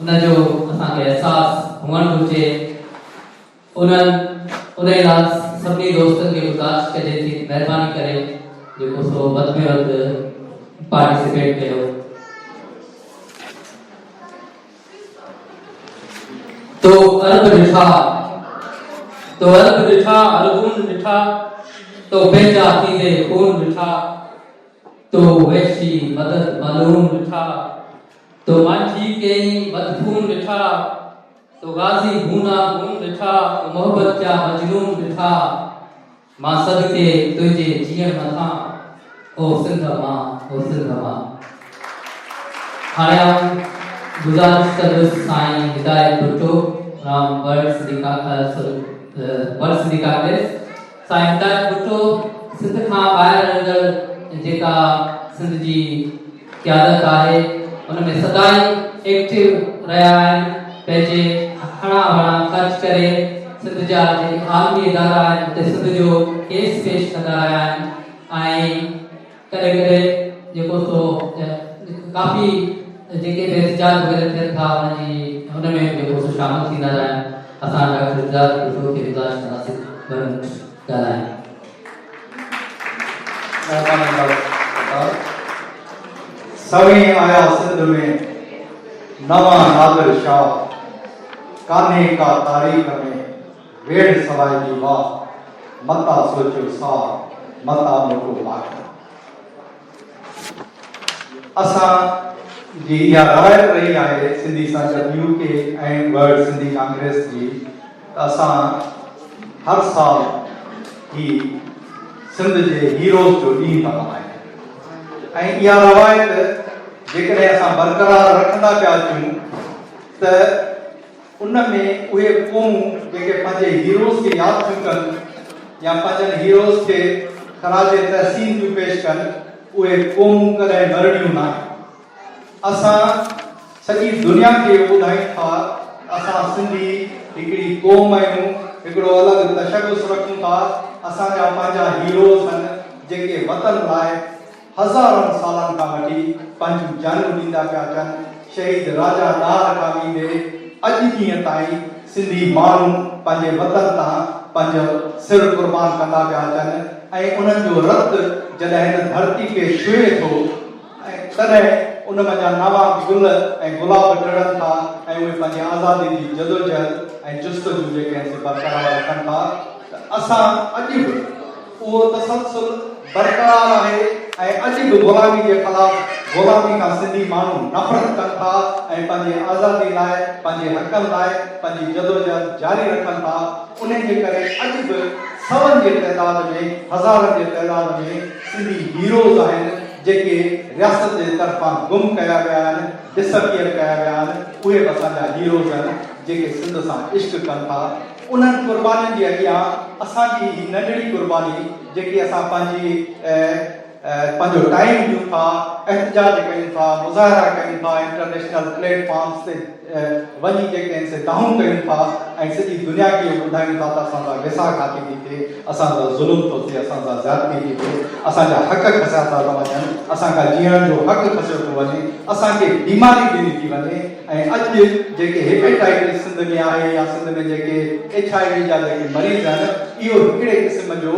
उनजो असांखे अहसासु हुअणु घुरिजे उन लाइ सभिनी दोस्तनि खे गुज़ारिश कजे थी महिरबानी करे जेको सो वधि में वधि पार्टिसिपेट कयो तो अरब ॾिठा अरगुन ॾिठा तो पंहिंजा थींदे खून ॾिठा तो वैशी मदद मालूम ॾिठा तो मांझी कई मदफून ॾिठा तो गाज़ी भूना भून ॾिठा तो मोहब्बत जा मजनून ॾिठा मां सदके तुंहिंजे जीअण मथां ओ सिंध मां हाणे गुज़ारिश कंदुसि साईं हिदायत भुट्टो राम वर्ल्ड सिंधी कांग्रेस साईं हिदायत भुट्टो सिंध खां ॿाहिरि रहंदड़ जेका सिंध जी क़यादत आहे उनमें सदाई एक्टिव रहिया आहिनि पंहिंजे हणा भणा ख़र्च करे सिंध जा जेके आलमी इदारा आहिनि उते सिंध जो केस पेश कंदा रहिया आहिनि ऐं कॾहिं कॾहिं जेको सो काफ़ी जेके एहतजाज वग़ैरह थियनि था हुनमें जेको सो शामिल थींदा रहिया आहिनि असां डॉक्टर हिदायत भुट्टो खे गुज़ारिश कंदासीं ॻाल्हाइनि सवी आया सिंध में नवा नादिर शाह कान्हे का तारीख़ में वेड़ सवाई जी वाह मता सोचो सा मता मोटो पाठ असां जी इहा रवायत रही आहे सिंधी संगत यूके ऐं वर्ल्ड सिंधी कांग्रेस जी असां हर साल ही सिंध जे हीरोज़ जो ॾींहुं मल्हायूं ऐं इहा रवायत जेकॾहिं असां बरक़रार रखंदा पिया अचूं त उन में उहे क़ौमूं जेके पंहिंजे हीरोज़ खे यादि थियूं कनि या पंहिंजनि हीरोज़ खे ख़राज तहसीन थियूं पेश कनि उहे क़ौमूं कॾहिं मरणियूं न आहिनि असां सॼी दुनिया खे ॿुधायूं था असां सिंधी हिकिड़ी क़ौम आहियूं हिकिड़ो अलॻि तशख़ुस रखूं था असांजा पंहिंजा हीरोज़ आहिनि जेके वतन लाइ हज़ारनि सालनि खां वठी पंहिंजूं जानूं ॾींदा पिया अचनि शहीद राजा दार खां वींदे अॼु ॾींहं ताईं सिंधी माण्हू पंहिंजे वतन तां पंहिंजो सिर क़ुर्बान कंदा पिया अचनि ऐं उन्हनि जो रत जॾहिं हिन धरती खे छुए थो ऐं तॾहिं उन जा नवां गुल ऐं गुलाब टिड़नि था ऐं उहे पंहिंजी आज़ादी जी जदोजहद ऐं जुस्तजू जेके आहिनि बरक़रार रखनि था असां अॼु बि उहो तसलसल बरक़रार आहे ऐं अॼु बि ग़ुलामी जे ख़िलाफ़ ग़ुलामी खां सिंधी माण्हू नफ़रत कनि था ऐं पंहिंजे आज़ादी लाइ पंहिंजे हक़नि लाइ पंहिंजी जदोजहद जारी रखनि था उन जे करे अॼु बि सवनि जे तइदाद में हज़ारनि जे तइदाद में सिंधी हीरोज़ आहिनि जेके रियासत जे तरफ़ां गुम कया विया आहिनि डिसअपियर कया विया आहिनि उहे बि असांजा हीरोज़ आहिनि जेके सिंध सां इश्क कनि था उन्हनि क़ुर्बानीनि जे अॻियां असांजी ही नंढड़ी क़ुर्बानी जेकी असां पंहिंजो टाइम ॾियूं था एहतजाज कयूं था मुज़ाहिरा कयूं था इंटरनेशनल प्लेटफॉर्म्स ते वञी जेके आहिनि से दाहूं कयूं था ऐं सॼी दुनिया खे ॿुधायूं था त असांजा विसाखाती थी थिए असांजा ज़ुल्म थो थिए असांजा ज़्यादती थी थिए असांजा हक़ खसिया था वञनि असांखां जीअण जो हक़ खसियो थो वञे असांखे बीमारी ॾिनी थी वञे ऐं अॼु जेके हेपेटाइटिस सिंध में आहे या सिंध में जेके HIV जा जेके मरीज़ आहिनि इहो हिकिड़े क़िस्म जो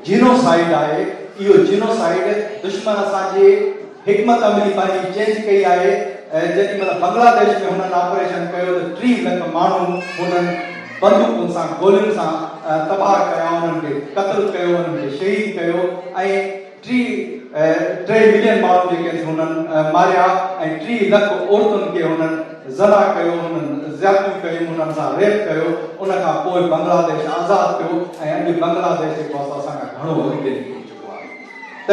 जीनोसाइड आहे इहो जीनोसाइड दुश्मन असांजे हिकमत अमली पंहिंजी चेंज कई आहे जेॾी महिल बांग्लादेश में हुननि ऑपरेशन कयो त 3 लख माण्हू हुननि बंदूकुनि सां गोलियुनि सां तबाह कया उन्हनि खे क़त्ल कयो उन्हनि खे शहीद कयो ऐं 3 मिलियन माण्हू जेके आहिनि हुननि मारिया ऐं 3 लख औरतुनि खे हुननि ज़ना कयो हुननि ज़्यादतियूं कयूं हुननि सां रेप कयो उन खां पोइ बांग्लादेश आज़ादु थियो ऐं अॼु बांग्लादेश जेको आहे असांखां घणो अॻिते निकिरी चुको आहे त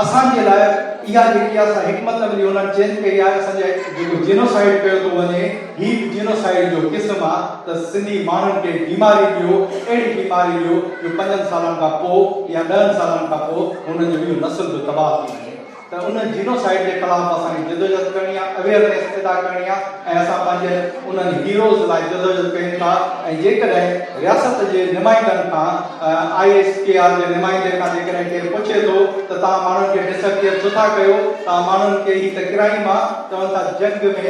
असांजे लाइ इहा जेकी असां हिकमत मिली उन्हनि चेंज कई आहे असांजे जेको जेनोसाइड कयो थो वञे ही जेनोसाइड जो क़िस्म आहे त सिंधी माण्हुनि खे बीमारी ॾियो अहिड़ी बीमारी ॾियो जो 5 सालनि खां पोइ या 10 सालनि खां पोइ हुननि जो इहो नस्ल जो तबाह थी वञे त उन जीनोसाइड के खिलाफ असांखे जदोजहद करणी आहे अवेयरनेस पैदा करणी आहे ऐं असां पंहिंजे उन्हनि हीरोज़ लाइ जदोजहद कयूं था ऐं जेकॾहिं रियासत जे नुमाइंदनि खां ISKR जे नुमाइंदे खां जेकॾहिं केरु पुछे थो त तव्हां माण्हुनि खे डिसअपियर छो था कयो तव्हां माण्हुनि खे ही त क्राइम आहे चवनि था जंग में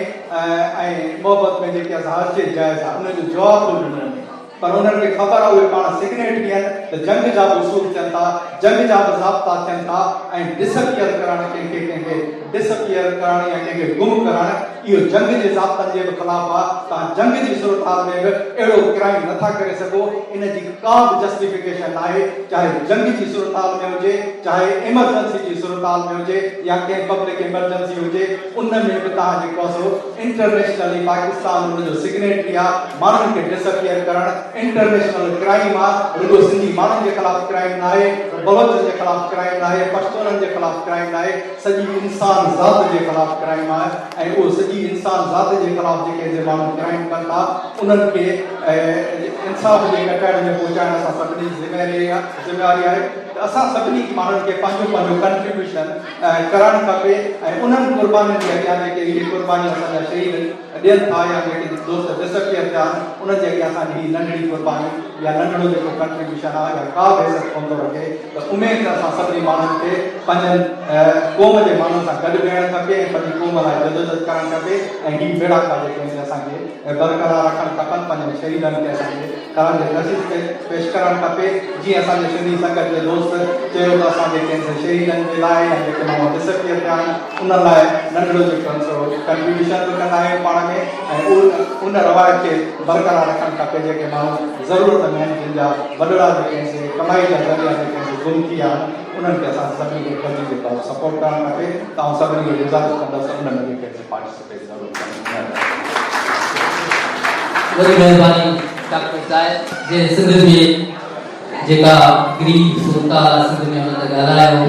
ऐं मोहबत में जेके असां हर शइ जाइज़ आहे उनजो जवाबु थो ॾिनो वञे पर उन्हनि खे ख़बर आहे उहे पाण सिग्नेटरी आहिनि त जंग जा बि उसूल थियनि था जंग जा बि ज़ाब्ता थियनि था ऐं डिसअपियर करणु कंहिंखे डिसअपियर करणु या कंहिंखे गुम करणु इहो जंग जे ज़ाब्तनि जे बि ख़िलाफ़ आहे तव्हां जंग जी सूरत हाल में बि अहिड़ो क्राइम नथा करे सघो इन जी का बि जस्टिफिकेशन आहे चाहे जंग जी सूरत हाल में हुजे चाहे इमरजेंसी जी सूरत हाल में हुजे या कंहिं पब्लिक इमरजेंसी हुजे उन में बि तव्हां जेको आहे सो इंटरनेशनली पाकिस्तान उनजो सिग्नेटरी आहे माण्हुनि खे डिसअपियर करणु इंटरनेशनल क्राइम आहे रुगो सिंधी माण्हुनि जे ख़िलाफ़ क्राइम न आहे बलोच जे ख़िलाफ़ क्राइम न आहे पश्तूननि जे ख़िलाफ़ क्राइम न आहे सॼी इंसान ज़ात जे ख़िलाफ़ क्राइम आहे ऐं उहो सॼी इंसान ज़ात जे ख़िलाफ़ जेके माण्हू क्राइम कनि था उन्हनि खे इंसाफ़ जे कटाइण में पहुचाइण असां सभिनी ज़िम्मेवारी आहे त असां सभिनी माण्हुनि खे पंहिंजो कंट्रीब्यूशन करणु खपे ऐं उन्हनि क़ुर्बानीनि जे अॻियां जेके इहे क़ुर्बानी असांजा शहीद ॾियनि था या जेके दोस्त डिसअपियर थिया आहिनि उन्हनि जे अॻियां असांजी ही नंढड़ी क़ुर्बानी या नंढड़ो जेको कंट्रीब्यूशन आहे या का बि हैसियत कोन थो रखे त उमेद असां सभिनी माण्हुनि खे पंहिंजनि क़ौम जे माण्हुनि सां गॾु वेहणु खपे ऐं पंहिंजी क़ौम लाइ जदोजहद करणु खपे ऐं ही बेड़ा का जेके आहिनि असांखे बरक़रार रखणु खपनि पंहिंजनि शहीदनि खे असांखे तव्हांजे नसीब पेश करणु खपे जीअं असांजे सिंधी संगत जे दोस्त चयो त असां जेके आहिनि शहीदनि जे लाइ या जेके माण्हू डिसअपियर थिया आहिनि उन लाइ नंढड़ो जेको आहे सो कंट्रीब्यूशन बि कंदा आहियूं पाण में ऐं उन रवायत खे बरक़रार रखणु खपे जेके माण्हू ज़रूरत में आहिनि जिन जा वॾड़ा जेके आहिनि कमाई जा ज़रिया जेके आहिनि गुम थी विया आहिनि उन्हनि खे असां सभिनी खे गॾिजी जेको आहे सपोर्ट करणु खपे तव्हां सभिनी खे गुज़ारिश कंदसि उन में जेके पार्टिसिपेट ज़रूरु करणु वॾी महिरबानी डॉक्टर साहिब जे सिंध में जेका गरीब सूरत सिंध में हुन ते ॻाल्हायो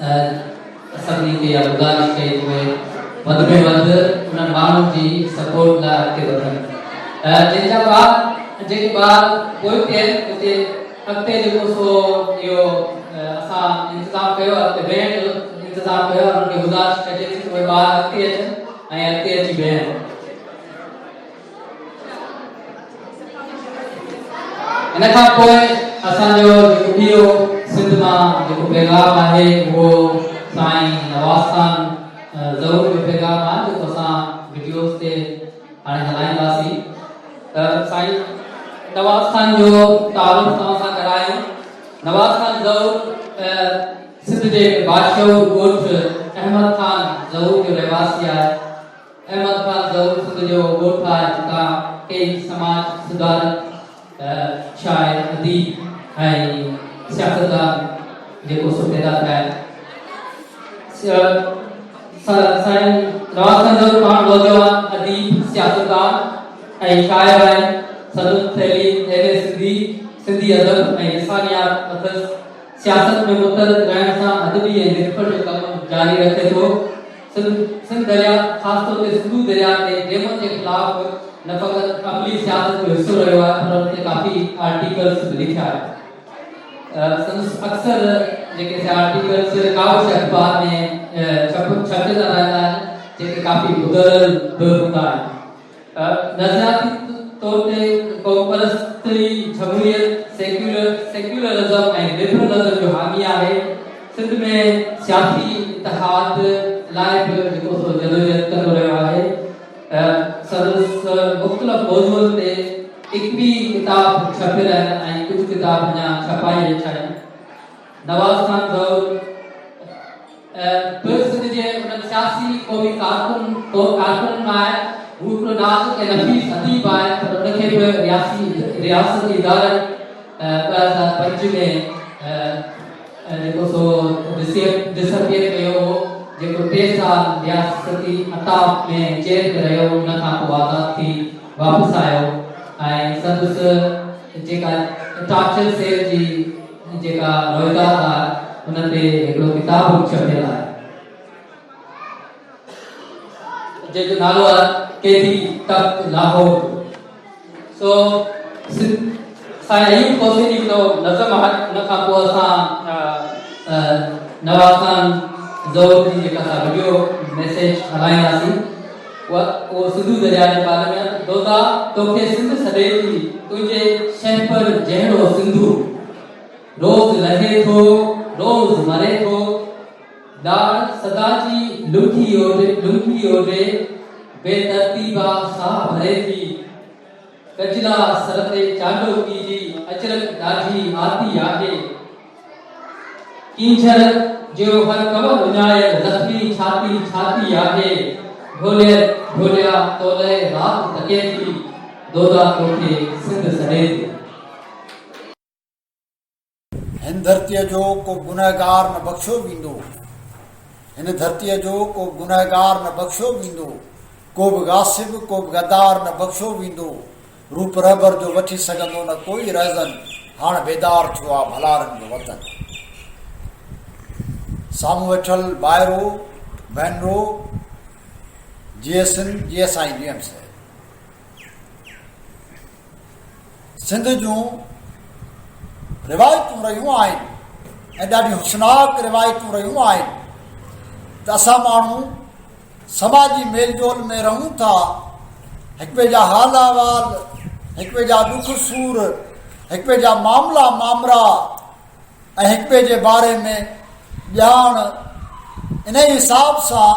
ऐं सभिनी खे इहा गुज़ारिश कई उहे वधि में वधि उन्हनि माण्हुनि जी सपोर्ट लाइ अॻिते वधनि जंहिंजा ॿार जेके ॿार पोइ थियनि उते अॻिते जेको सो इहो असां इंतज़ाम कयो आहे वेहण जो इंतज़ाम कयो आहे उन्हनि खे गुज़ारिश कजे थी उहे ॿार अॻिते अचनि ऐं अॻिते अची वेहनि इन खां पोइ असांजो जेको ॿियो सिंध मां जेको पैगाम आहे उहो साईं नवाज़ ख़ान ज़रूर जो पैगाम आहे जेको असां वीडियोज़ ते हाणे हलाईंदासीं त साईं नवाज़ ख़ान जो तारुफ़ तव्हां सां करायूं नवाज़ ख़ान ज़रूर सिंध जे बादशाह ॻोठ अहमद ख़ान ज़रूर जो रहवासी आहे अहमद ख़ान ज़रूर सिंध जो ॻोठ आहे जितां कई समाज सुधारक शाइर अदीब ऐं सियासतदान जेको सो पैदा थिया साईं नवाज़ ख़ान ज़रूर पाण नौजवान अदीब सियासतदान ऐं शाइर आहिनि सदुत तहलीम सिंधी अदब ऐं इंसानियात अथसि सियासत में मुतरद रहण सां अदबी ऐं लिखण जो कमु जारी रखे थो सिंध दरिया ख़ासि तौर ते सिंधू दरिया ते डेमनि जे ख़िलाफ़ न फ़क़ति अमली सियासत जो हिसो रहियो आहे पर उन ते काफ़ी आर्टिकल्स बि लिखिया आहे अक्सर जेके आर्टिकल्स काउच अख़बार में छपजंदा रहंदा आहिनि जेके काफ़ी ॿुधल बि हूंदा आहिनि नज़रियाती तौर ते क़ौम परस्ती जमहूरियत सेक्युलरिज़म ऐं लिबरलिज़म जो हामी आहे सिंध में सियासी इतिहाद लाइ बि जेको सो जदोजहद कंदो रहियो आहे मुख़्तलिफ़ मौज़ूअनि ते 21 किताब छपियल आहिनि ऐं कुझु किताब अञा छपाई वेठा आहिनि नवाज़ ख़ान ज़रूर सिंध जे उन्हनि सियासी क़ौमी कारकुननि मां आहे हू हिकिड़ो नाज़ुक ऐं नफ़ीस अदीब आहे पर उनखे बि रियासती इदारनि 2005 में जेको सो डिसअपियर कयो हो जेको 3 साल रियासती अताब में जेल में रहियो उन खां पोइ आज़ाद थी वापसि आयो ऐं संदसि जेका टार्चर सेल जी जेका रोइदाद आहे उन ते हिकिड़ो किताब छपियल आहे जेको नालो आहे केदी तख्त लाहौर। सो साईं अयूब कोसिनी जो नज़म आहे। उन खां पोइ असां नवाज़ खान ज़ोहर जी जेका असां वीडियो मैसेज हलाईंदासीं वो सिंधु दरिया जे बारे में। दोदा तोखे सिंध सॾे थी तुंहिंजे शहपर जहिड़ो सिंधु, रोज़ लहे थो रोज़ मरे थो, दाड़ सदा जी लुंगी ओडे बेतरतीबा साह भरे थी, कजला सर ते चाडो कीजी अचरक ॾाढी आती आहे, कींझर जो हर कवर उञायल ज़ख़्मी छाती छाती आहे, ढोलिया तोले रात तके थी, दोदा तोखे सिंध सॾे थी। हिन धरतीअ जो को गुनहगार न बख़्शो वेंदो, हिन धरतीअ जो को गुनहगार न बख़्शो वेंदो, को बि गासिब को बि गद्दार न बख़्शो वेंदो, रूप रहबर जो वठी सघंदो न कोई रहज़न, हाणे बेदार थियो आहे भलारनि जो वतन। साम्हूं वेठल ॿाहिरो भेनरो GSI DMs सिंध जूं रिवायतूं रहियूं आहिनि ऐं ॾाढी हुस्नाक रिवायतूं रहियूं आहिनि त असां माण्हू समाजी मेलजोल में रहूं था, हिक ॿिए जा हाल अहवाल, हिक ॿिए जा दुख सूर, हिक ॿिए जा मामला मामरा ऐं हिक ॿिए जे बारे में ॼाण इन ई हिसाब सां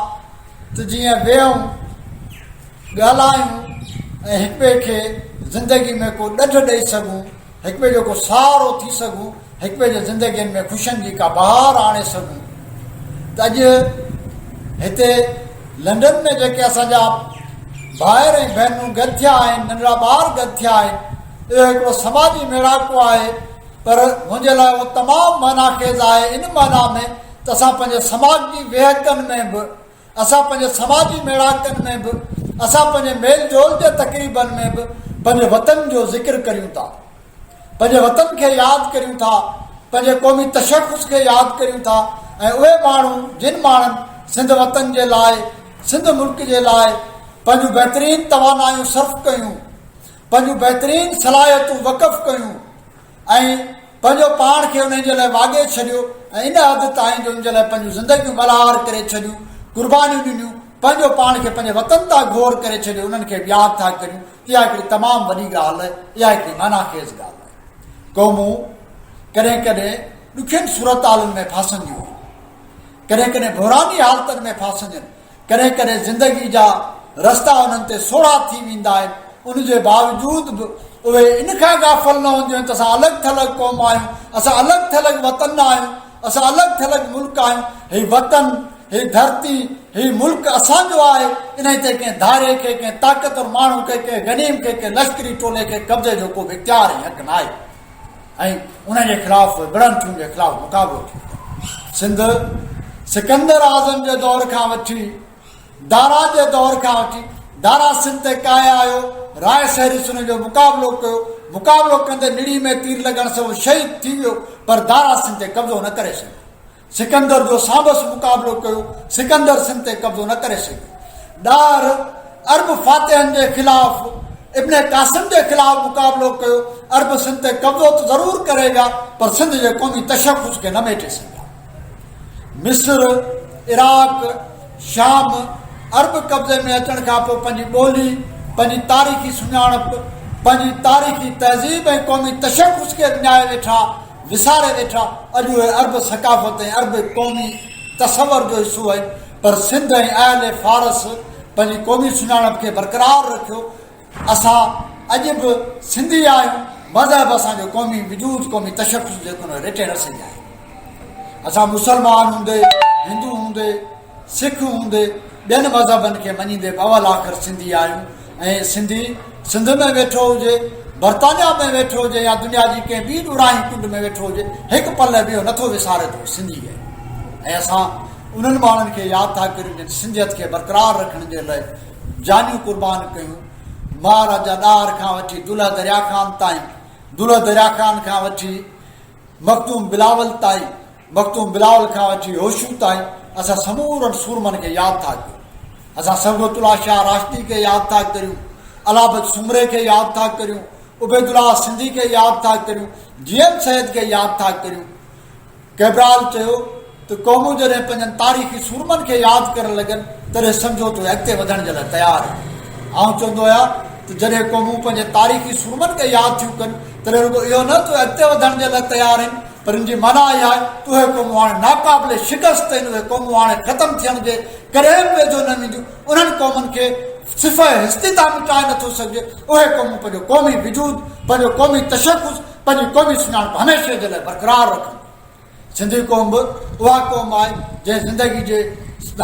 त जीअं वेहूं ॻाल्हायूं ऐं हिक ॿिए खे ज़िंदगी में को ॾढ ॾेई सघूं, हिक ॿिए जो को सहारो थी सघूं, हिक ॿिए जे ज़िंदगियुनि में ख़ुशियुनि जी का बहार आणे सघूं। त अॼु हिते लंडन में जेके असांजा भाइर ऐं भेनरूं गॾु थिया आहिनि, नंढड़ा ॿार गॾु थिया आहिनि, इहो हिकिड़ो समाजी मेड़ाको आहे, पर मुंहिंजे लाइ उहो तमामु मानाखेज़ आहे इन माना में त असां पंहिंजे समाज जी वेहकनि में बि, असां पंहिंजे समाजी मेड़ाकनि में बि, असां पंहिंजे मेल जोल जे तक़रीबनि में बि पंहिंजे वतन जो ज़िक्र करियूं था, पंहिंजे वतन खे यादि करियूं था, पंहिंजे क़ौमी तशख़ुस खे यादि करियूं था ऐं उहे माण्हू जिन माण्हुनि सिंध वतन जे लाइ, सिंध मुल्क जे लाइ पंहिंजूं बहितरीन तवानायूं सर्फ कयूं, पंहिंजूं बहितरीन सलाहियतूं वक़फ़ कयूं ऐं पंहिंजो पाण खे उन्हनि जे लाइ वाॻे छॾियो ऐं इन हद ताईं जो उन जे लाइ पंहिंजूं ज़िंदगियूं बलार करे छॾियूं, क़ुर्बानियूं ॾिनियूं, पंहिंजो पाण खे पंहिंजे वतन तां घोर करे छॾियो, उन्हनि खे यादि था करियूं। इहा हिकिड़ी तमामु वॾी ॻाल्हि आहे, इहा हिकिड़ी मानाखेज़ ॻाल्हि आहे। क़ौमूं कॾहिं कॾहिं ॾुखियुनि सूरतालुनि में फासंदियूं, कॾहिं कॾहिं बुरानी हालतुनि में फासंदियूं, कॾहिं कॾहिं ज़िंदगी जा रस्ता उन्हनि ते सोढ़ा थी वेंदा आहिनि, उनजे बावजूद बि उहे इन खां गाफ़िल न हूंदियूं आहिनि त असां अलॻि थलॻि क़ौम आहियूं, असां अलॻि थलॻि वतन आहियूं, असां अलॻि थलॻि मुल्क आहियूं, हीउ वतन, हीउ धरती, हीउ मुल्क असांजो आहे। इन ते कंहिं धारे खे, कंहिं ताक़तवर माण्हू खे, कंहिं गनीम खे, कंहिं लश्करी टोले खे कब्ज़े जो को बि इख्तियार ऐं हक़ न आहे ऐं उनजे ख़िलाफ़ बिड़ंथियुनि जे ख़िलाफ़ मुक़ाबिलो थियो। सिंध सिकंदर आज़म जे दौर खां वठी, दारा जे दौर खां वठी, दारा सिंध ते काए आयो, राय सहरिस उन जो मुक़ाबिलो कयो, मुक़ाबिलो कंदे निड़ी में तीर लॻण सां उहो शहीद थी वियो, पर दारा सिंध ते कब्ज़ो न करे सघियो। सिकंदर जो सांबस मुक़ाबिलो कयो, सिकंदर सिंध ते कब्ज़ो न करे सघियो। ॾार अरब फातिहनि जे ख़िलाफ़, इब्न कासिम जे ख़िलाफ़ मुक़ाबिलो कयो, अरब सिंध ते कब्ज़ो त ज़रूरु करेगा पर सिंध जे क़ौमी तशख़ुस खे न मेटे सघिया। मिस्र, इराक, शाम अरब कब्ज़े में अचण खां पोइ पंहिंजी ॿोली, पंहिंजी तारीख़ी सुञाणप, पंहिंजी तारीख़ी तहज़ीब ऐं क़ौमी तशख़ुस खे विञाए वेठा, विसारे वेठा। अॼु उहे अरब सकाफ़त ऐं अरब क़ौमी तसवर जो हिसो आहिनि, पर सिंध ऐं अहल फारस पंहिंजी क़ौमी सुञाणप खे बरक़रार रखियो। असां अॼु बि सिंधी आहियूं, मज़हब असांजो क़ौमी वजूद, क़ौमी तशख़ुस जेको न रेटे न सघिया। असां मुसलमान हूंदे, हिंदू हूंदे, सिख हूंदे, ॿियनि मज़हबनि खे मञींदे अवल आख़िर सिंधी आहियूं ऐं सिंधी सिंध में वेठो हुजे, बर्तानिया में वेठो हुजे या दुनिया जी कंहिं ॿी ॾुराही कुंड में वेठो हुजे, हिकु पल बि इहो नथो विसारे थो सिंधी आहे। ऐं असां उन्हनि माण्हुनि खे यादि था करियूं जिन सिंधियत खे बरक़रार रखण जे लाइ जानियूं क़ुर्बान कयूं। महाराजा ॾार खां वठी दुल्हा दरिया ख़ान ताईं, दुल्हा दरिया ख़ान खां वठी मखदूम बिलावल ताईं, वक़्तु बिलावल खां वठी होशू ताईं असां समूरनि सूरमनि खे यादि था कयूं। असां सबगतुल्ला शाह राशदी खे यादि था करियूं, अलाबत सुमरे खे यादि था करियूं, उबैदुल्ला सिंधी खे यादि था करियूं, जीएम सैद खे यादि था करियूं। कैबराल चयो त क़ौमूं जॾहिं पंहिंजनि तारीख़ी सूरमनि खे यादि करणु लॻनि तॾहिं सम्झो त अॻिते वधण जे लाइ तयारु आहिनि। आउं चवंदो आहियां त जॾहिं क़ौमूं पंहिंजे तारीख़ी सूरमनि खे यादि थियूं कनि तॾहिं रुॻो इहो न त अॻिते वधण जे लाइ तयारु आहिनि, पर इन जी माना इहा आहे त उहे क़ौमूं हाणे नाक़ाबिले शिकस्त आहिनि, उहे क़ौमूं हाणे ख़तमु थियण जे करे वेझो न वेंदियूं। उन्हनि क़ौमुनि खे सिफ़ हिस्तिता मिटाए नथो सघिजे। उहे क़ौमूं पंहिंजो क़ौमी वजूद, पंहिंजो क़ौमी तशख़ुस, पंहिंजी क़ौमी सुञाणप हमेशह जे लाइ बरक़रार रखनि। सिंधी क़ौम बि उहा क़ौम आहे जंहिं ज़िंदगी जे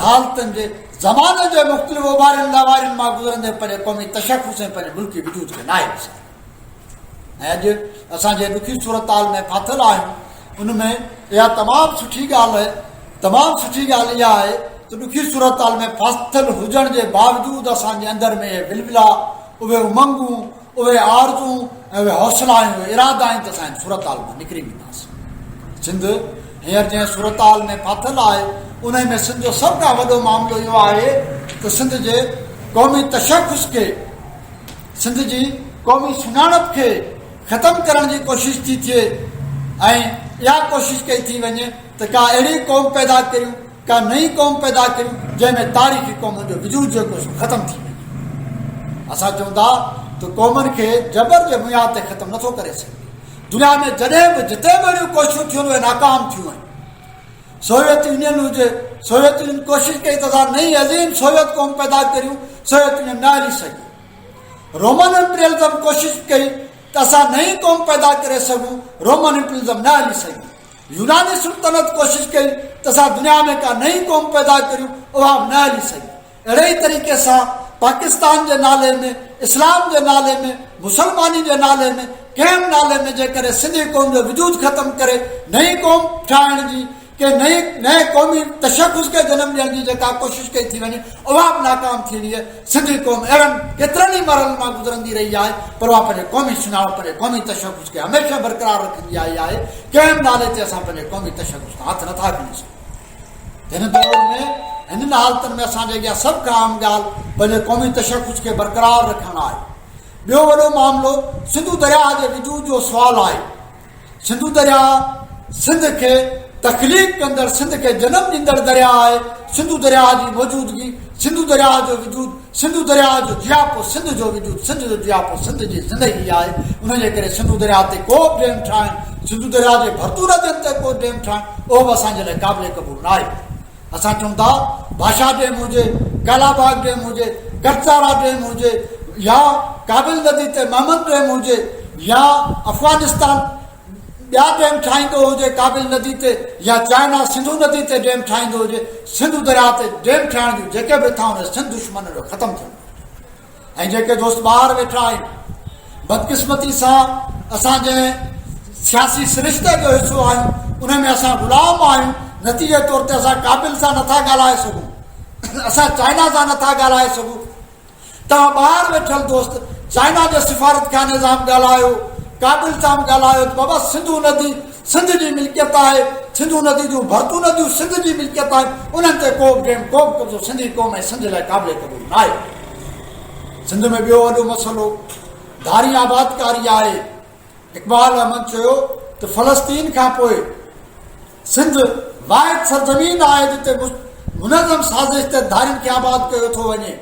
हालतुनि जे ज़माने जे मुख़्तलिफ़ उभारियुनि लावारियुनि मां गुज़रंदे पंहिंजे क़ौमी तशख़ुस ऐं पंहिंजे मुल्की वजूद खे नाहे विसारे। ऐं अॼु असां जे ॾुखी सूरत हाल में फाथल आहियूं, उन में इहा तमामु सुठी ॻाल्हि आहे, तमामु सुठी ॻाल्हि इहा आहे त ॾुखी सूरत हाल में फाथल हुजण जे बावजूदि असांजे अंदरि में विलविला, उहे उमंगूं, उहे आरज़ूं ऐं उहे हौसला, उहे इरादा आहिनि त असांजे सूरत हाल मां निकिरी वेंदासीं। सिंध हींअर जंहिं सूरत हाल में फाथल आहे उन में सिंध जो सभ खां वॾो मामिलो इहो आहे त सिंध जे क़ौमी तशख़ुस खे, सिंध जी क़ौमी सुञाणप खे ख़तमु करण जी कोशिशि थी थिए ऐं इहा कोशिशि कई थी वञे त का अहिड़ी क़ौम पैदा करियूं, का नई क़ौम पैदा करियूं जंहिंमें तारीख़ी क़ौमुनि जो वजूद जेको ख़तमु थी वञे। असां चवंदा त क़ौमुनि खे जबर जे बुनियाद ते ख़तमु नथो करे सघे। दुनिया में जॾहिं बि जिते बि अहिड़ियूं कोशिशूं थियूं उहे नाकाम थियूं आहिनि। सोवियत यूनियन हुजे, सोवियत यूनियन कोशिशि कई त असां नई अज़ीम सोवियत क़ौम पैदा करियूं, सोवियत यूनियन न हली सघी। रोमन इंपीरियलिज़म कोशिशि कई त असां नई क़ौम पैदा करे सघूं, रोमन इंपीरियलिज़म न हली सघी। यूनानी सुल्तनत कोशिशि कई त असां दुनिया में का नई क़ौम पैदा करियूं, उहा न हली सघी। अहिड़े ई तरीक़े सां पाकिस्तान जे नाले में, इस्लाम जे नाले में, मुसलमानी जे नाले में, कंहिं बि नाले में जेकॾहिं सिंधी क़ौम जो वजूद ख़तमु करे नई क़ौम ठाहिण जी, के नए क़ौमी तशख़ुस खे जनम ॾियण जी जेका कोशिशि कई थी वञे उहा बि नाकाम थी वई आहे। सिंधी क़ौम अहिड़नि केतिरनि ई मरहलनि मां गुज़रंदी रही आहे, पर उहा पंहिंजे क़ौमी सुञाणप, पंहिंजे क़ौमी तशख़ुस खे हमेशह बरक़रार रखंदी आई आहे। कंहिं बि नाले ते असां पंहिंजे क़ौमी तशख़ुस खां हथु नथा खणी सघूं। हिन दौर में, हिननि हालतुनि में असांजे अॻियां सभ खां आम ॻाल्हि पंहिंजे क़ौमी तशख़ुस खे बरक़रार रखणु आहे। ॿियो वॾो मामिलो सिंधु दरिया जे वजूद जो सुवालु आहे। सिंधु दरिया सिंध खे तख़लीक़ कंदड़, सिंध खे जनमु ॾींदड़ दरिया आहे। सिंधु दरिया जी मौजूदगी, सिंधु दरिया जो वजूद, सिंधु दरिया जो जियापो, सिंध जो वजूद, सिंध जो जियापो सिंध जी ज़िंदगी आहे। उनजे करे सिंधु दरिया ते को बि डेम ठाहिनि, सिंधु दरिया जे भरतू नदियुनि ते को डेम ठाहिनि, उहो बि असांजे लाइ क़ाबिल क़बूल न आहे। असां चऊं था भाषा डेम हुजे, कालाबाग डेम हुजे, करतारा डेम हुजे, या काबिल नदी ते महमद डेम हुजे, या अफ़गानिस्तान ॿिया डेम ठाहींदो हुजे काबिल नदी ते, या चाइना सिंधु नदी ते डेम ठाहींदो हुजे, सिंधु दरिया ते डेम ठाहिण जूं जेके बि था उन सिंध दुश्मन जो ख़तमु थियणो। ऐं जेके दोस्त ॿाहिरि वेठा आहिनि, बदकिस्मती सां असांजे सियासी सिरिश्ते जो हिसो आहियूं, उन में असां ग़ुलाम आहियूं। नतीजे तौर ते असां काबिल सां नथा ॻाल्हाए सघूं, असां चाइना सां नथा ॻाल्हाए सघूं। तव्हां ॿाहिरि वेठल दोस्त चाइना जे सिफ़ारतखाने सां बि ॻाल्हायो, काबिल सां बि ॻाल्हायो त बाबा सिंधु नदी सिंध जी मिल्कियत आहे, सिंधु नदी जूं भरतू नदियूं सिंध जी मिल्कियत आहे, उन्हनि ते को बि डेम, को बि कब्ज़ो सिंधी क़ौम ऐं सिंध लाइ क़ाबिल क़बूल न आहे। सिंध में ॿियो वॾो मसइलो धारी आबादकारी आहे। इक़बाल अहमद चयो त फ़लस्तीन खां पोइ सिंध वाहिद सरज़मीन आहे जिते मुनज़म साज़िश ते धारियुनि खे आबाद कयो थो वञे।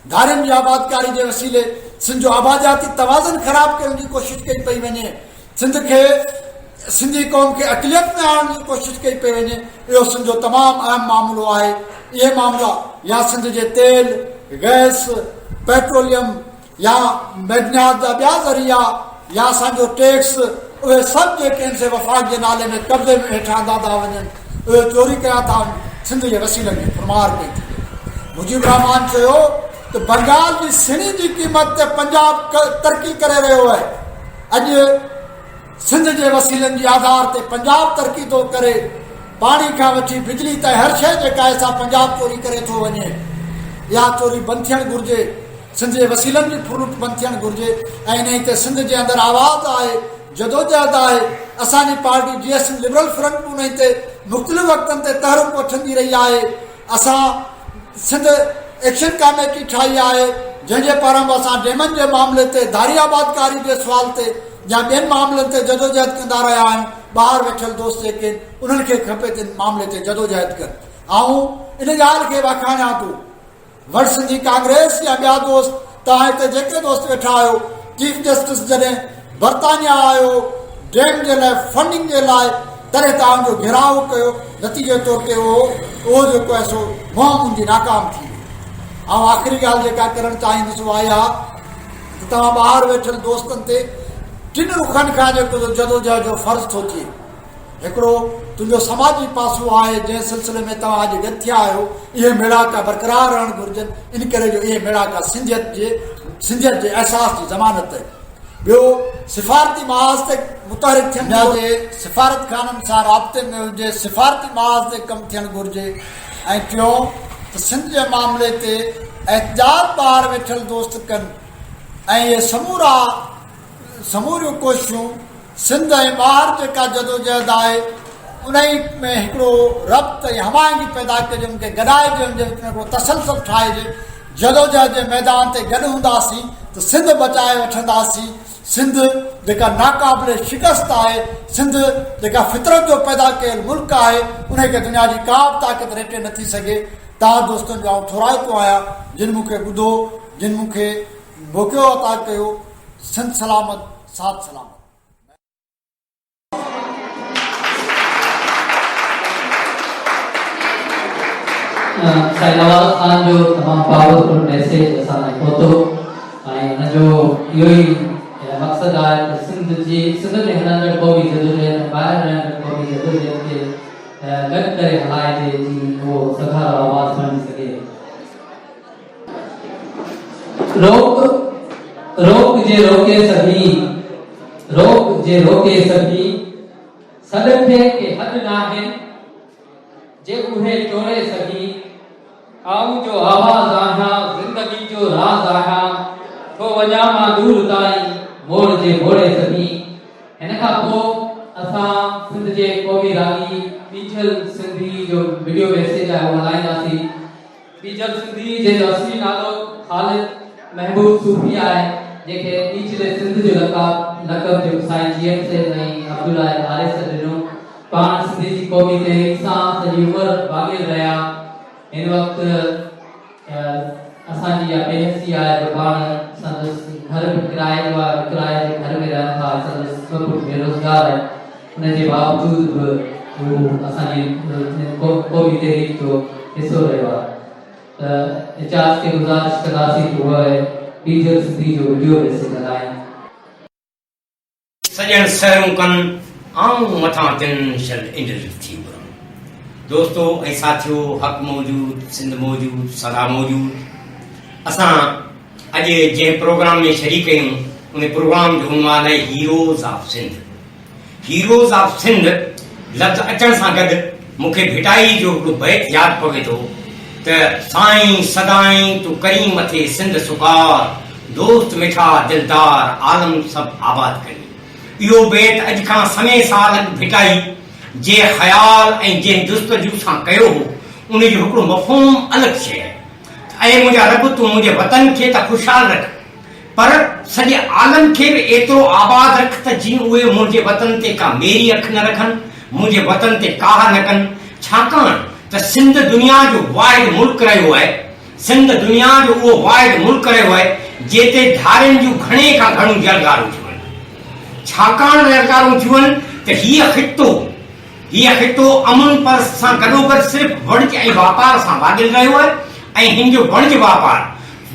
धारियुनि जी आबादकारी जे वसीले सिंध जो आबादियाती तवाज़ुन ख़राब करण जी कोशिशि कई पई वञे, सिंध खे, सिंधी क़ौम खे अक़लियत में आणण जी कोशिशि कई पई वञे। इहो सिंध जो तमामु अहम मामिलो आहे। इहे मामला या सिंध जे तेल, गैस, पेट्रोलियम, या मैदनियात जा ॿिया ज़रिया, या असांजो टैक्स, उहे सभु जेके आहिनि से वफ़ाक़ जे नाले में कब्ज़े में हेठि आंदा था वञनि, उहे चोरी कया था वञनि, सिंध जे वसीले में फुरमार कई थी। मुजीब रहमान चयो त बंगाल जी सिणी जी क़ीमत ते पंजाब तरक़ी करे रहियो आहे। अॼु सिंध जे वसीलनि जे आधार ते पंजाब तरक़ी थो करे। पाणी खां वठी बिजली ताईं हर शइ जेका आहे सा पंजाब चोरी करे थो वञे। इहा चोरी बंदि थियणु घुरिजे, सिंध जे वसीलनि जी फ्रूट बंदि थियणु घुरिजे। ऐं इन ते सिंध जे अंदरि आवाज़ आहे, जदोजहद आहे। असांजी पार्टी GS लिबरल फ्रंट उन ते मुख़्तलिफ़ वक़्तनि ते तहरीक वठंदी रही आहे। असां सिंध एक्शन कमेटी ठाही आहे, जंहिंजे पारां असां डेमनि जे मामले ते, धारियाबादकारी जे सुवाल ते या ॿियनि मामलनि ते जदोजहद कंदा रहिया आहियूं। ॿाहिरि वेठल दोस्त जेके उन्हनि खे खपे त मामले ते जदोजहद कनि। ऐं इन ॻाल्हि खे वाखाणियां थो, वर्ड सिंधी कांग्रेस या ॿिया दोस्त, तव्हां हिते जेके दोस्त वेठा आहियो, चीफ जस्टिस जॾहिं बर्तानिया आयो डैम जे लाइ फंडिंग जे लाइ, तॾहिं तव्हांजो घिराव कयो, नतीजे तौर ते उहो जेको आहे सो मुंहुं मुंहिंजी नाकाम थी वई। ऐं आख़िरी ॻाल्हि जेका करणु चाहींदुसि उहा इहा त तव्हां ॿाहिरि वेठल दोस्तनि ते टिनि रुखनि खां जेको जदोजहद जो फ़र्ज़ु थो थिए। हिकिड़ो तुंहिंजो समाजी पासो आहे, जंहिं सिलसिले में तव्हां अॼु गॾु थिया आहियो, इहे मेड़ाका बरक़रार रहणु घुरिजनि। इन करे जो इहे मेड़ाका सिंधियत जे अहसास जी ज़मानत आहे। ॿियो, सिफ़ारती महाज़ ते मुतहरिक थियण घुरिजे, सिफ़ारत खाननि सां राब्ते में हुजे, सिफ़ारती महाज़ ते कमु थियणु घुरिजे। ऐं टियों त सिंध जे मामले ते एहतिजाज ॿाहिरि वेठल दोस्त कनि ऐं इहे समूरियूं कोशिशूं सिंध ऐं ॿाहिरि जेका जदोजहद आहे उन में हिकिड़ो रब्त ऐं हमायंगी पैदा कजे, उनखे गॾाइजे, उनजे विच में हिकिड़ो तसलसल ठाहिजे। जदोजहद जे मैदान ते गॾु हूंदासीं त सिंध बचाए वठंदासीं। सिंध जेका नाक़ाबिल शिकस्त आहे, सिंध जेका फितरत जो पैदा कयल मुल्क आहे, उनखे दुनिया जी का बि ताक़त रेटे नथी सघे। तव्हां दोस्तनि जो आउं थोराइतो आहियां, जिन मूंखे ॿुधो, जिन मूंखे मौक़ो अता कयो। सिंध सलामत, साथ सलामत। साईं नवाज़ ख़ान जो तमामु पावरफुल मैसेज असां ताईं पहुतो ऐं हुनजो इहो ई मक़सदु आहे त सिंध में हलंदड़ क़ौमी जदोजहद, ॿाहिरि रहंदड़ क़ौमी जदोजहद खे गॾु करे हलाइजे, जीअं उहो सखारो आवाज़ बणी सघे। रोक जे रोके सभी सॾखे के हद नाहे, जे उहे टोड़े सघी। आऊं जो आवाज़ आहियां, ज़िंदगी जो राज़ आहियां, थो वञा मां दूर ताईं, मोड़ जे मोड़े सघी। हिन खां पोइ असां सिंध जे क़ौमी रागी ॿीजल सिंधी जो वीडियो मैसेज आहे उहो हलाईंदासीं। ॿीजल सिंधी जंहिंजो असली नालो ख़ालिद महबूब सूफ़ी आहे, जंहिंखे ॿीजल सिंध जो लक़ब जो साईं GM ऐं अब्दुल्ला हारिस ॾिनो। पाण सिंधी जी क़ौमी तहरीक सां सॼी उमिरि भाॻियल रहिया। हिन वक़्तु असांजी इहा बेहसी आहे जो पाण संदसि घर बि किराए जो आहे, किराए जे घर में रहनि था, संदसि सभु बेरोज़गार आहे। उनजे बावजूद बि हू असांजी क़ौमी तहरीक जो हिसो रहियो आहे। त इजाज़ खे गुज़ारिश कंदासीं त उहे ॿीजल सिंधी जो वीडियो मैसेज हलाइनि। सॼण सहरूं कनि आऊं मथां तिन शल इंडल थी वञनि। दोस्तों ऐं साथियों, हक़ मौजूद, सिंध मौजूद, सदा मौजूद। असां अॼु जंहिं प्रोग्राम में शरीक आहियूं उन प्रोग्राम जो उनवान आहे heroes of Sindh. Heroes of Sindh लफ़्ज़ अचण सां गॾु मूंखे भिटाई जो हिकिड़ो बैत यादि पवे थो त साईं सदाईं तूं करीं मथे सिंध सुकार, दोस्त मिठा दिलदार आलम सभु आबाद करी। इहो बैत अॼु खां समय साल भिटाई जे ख़्याल ऐं जंहिं जुस्तजू सां कयो हो उनजो हिकिड़ो मफ़हूम अलॻि शइ आहे। ऐं मुंहिंजा रब तूं मुंहिंजे वतन खे त ख़ुशहाल रख, पर सॼे आलम खे बि एतिरो आबाद रख त जीअं उहे मुंहिंजे वतन ते का मेरी अखि न रखनि, मुंहिंजे वतन ते काह न कनि। छाकाणि त सिंध दुनिया जो वाहिद मुल्क रहियो आहे। सिंध दुनिया जो उहो वाहिद मुल्क रहियो आहे जिते धारियुनि जूं घणे खां घणियूं जलगारूं थियूं आहिनि। छाकाणि जलगारूं थियूं आहिनि त हीअ ख़ितो अमन पर सां गॾोगॾु सिर्फ़ु वणज ऐं वापार सां भाॻियल रहियो आहे ऐं हिन जो वणज वापार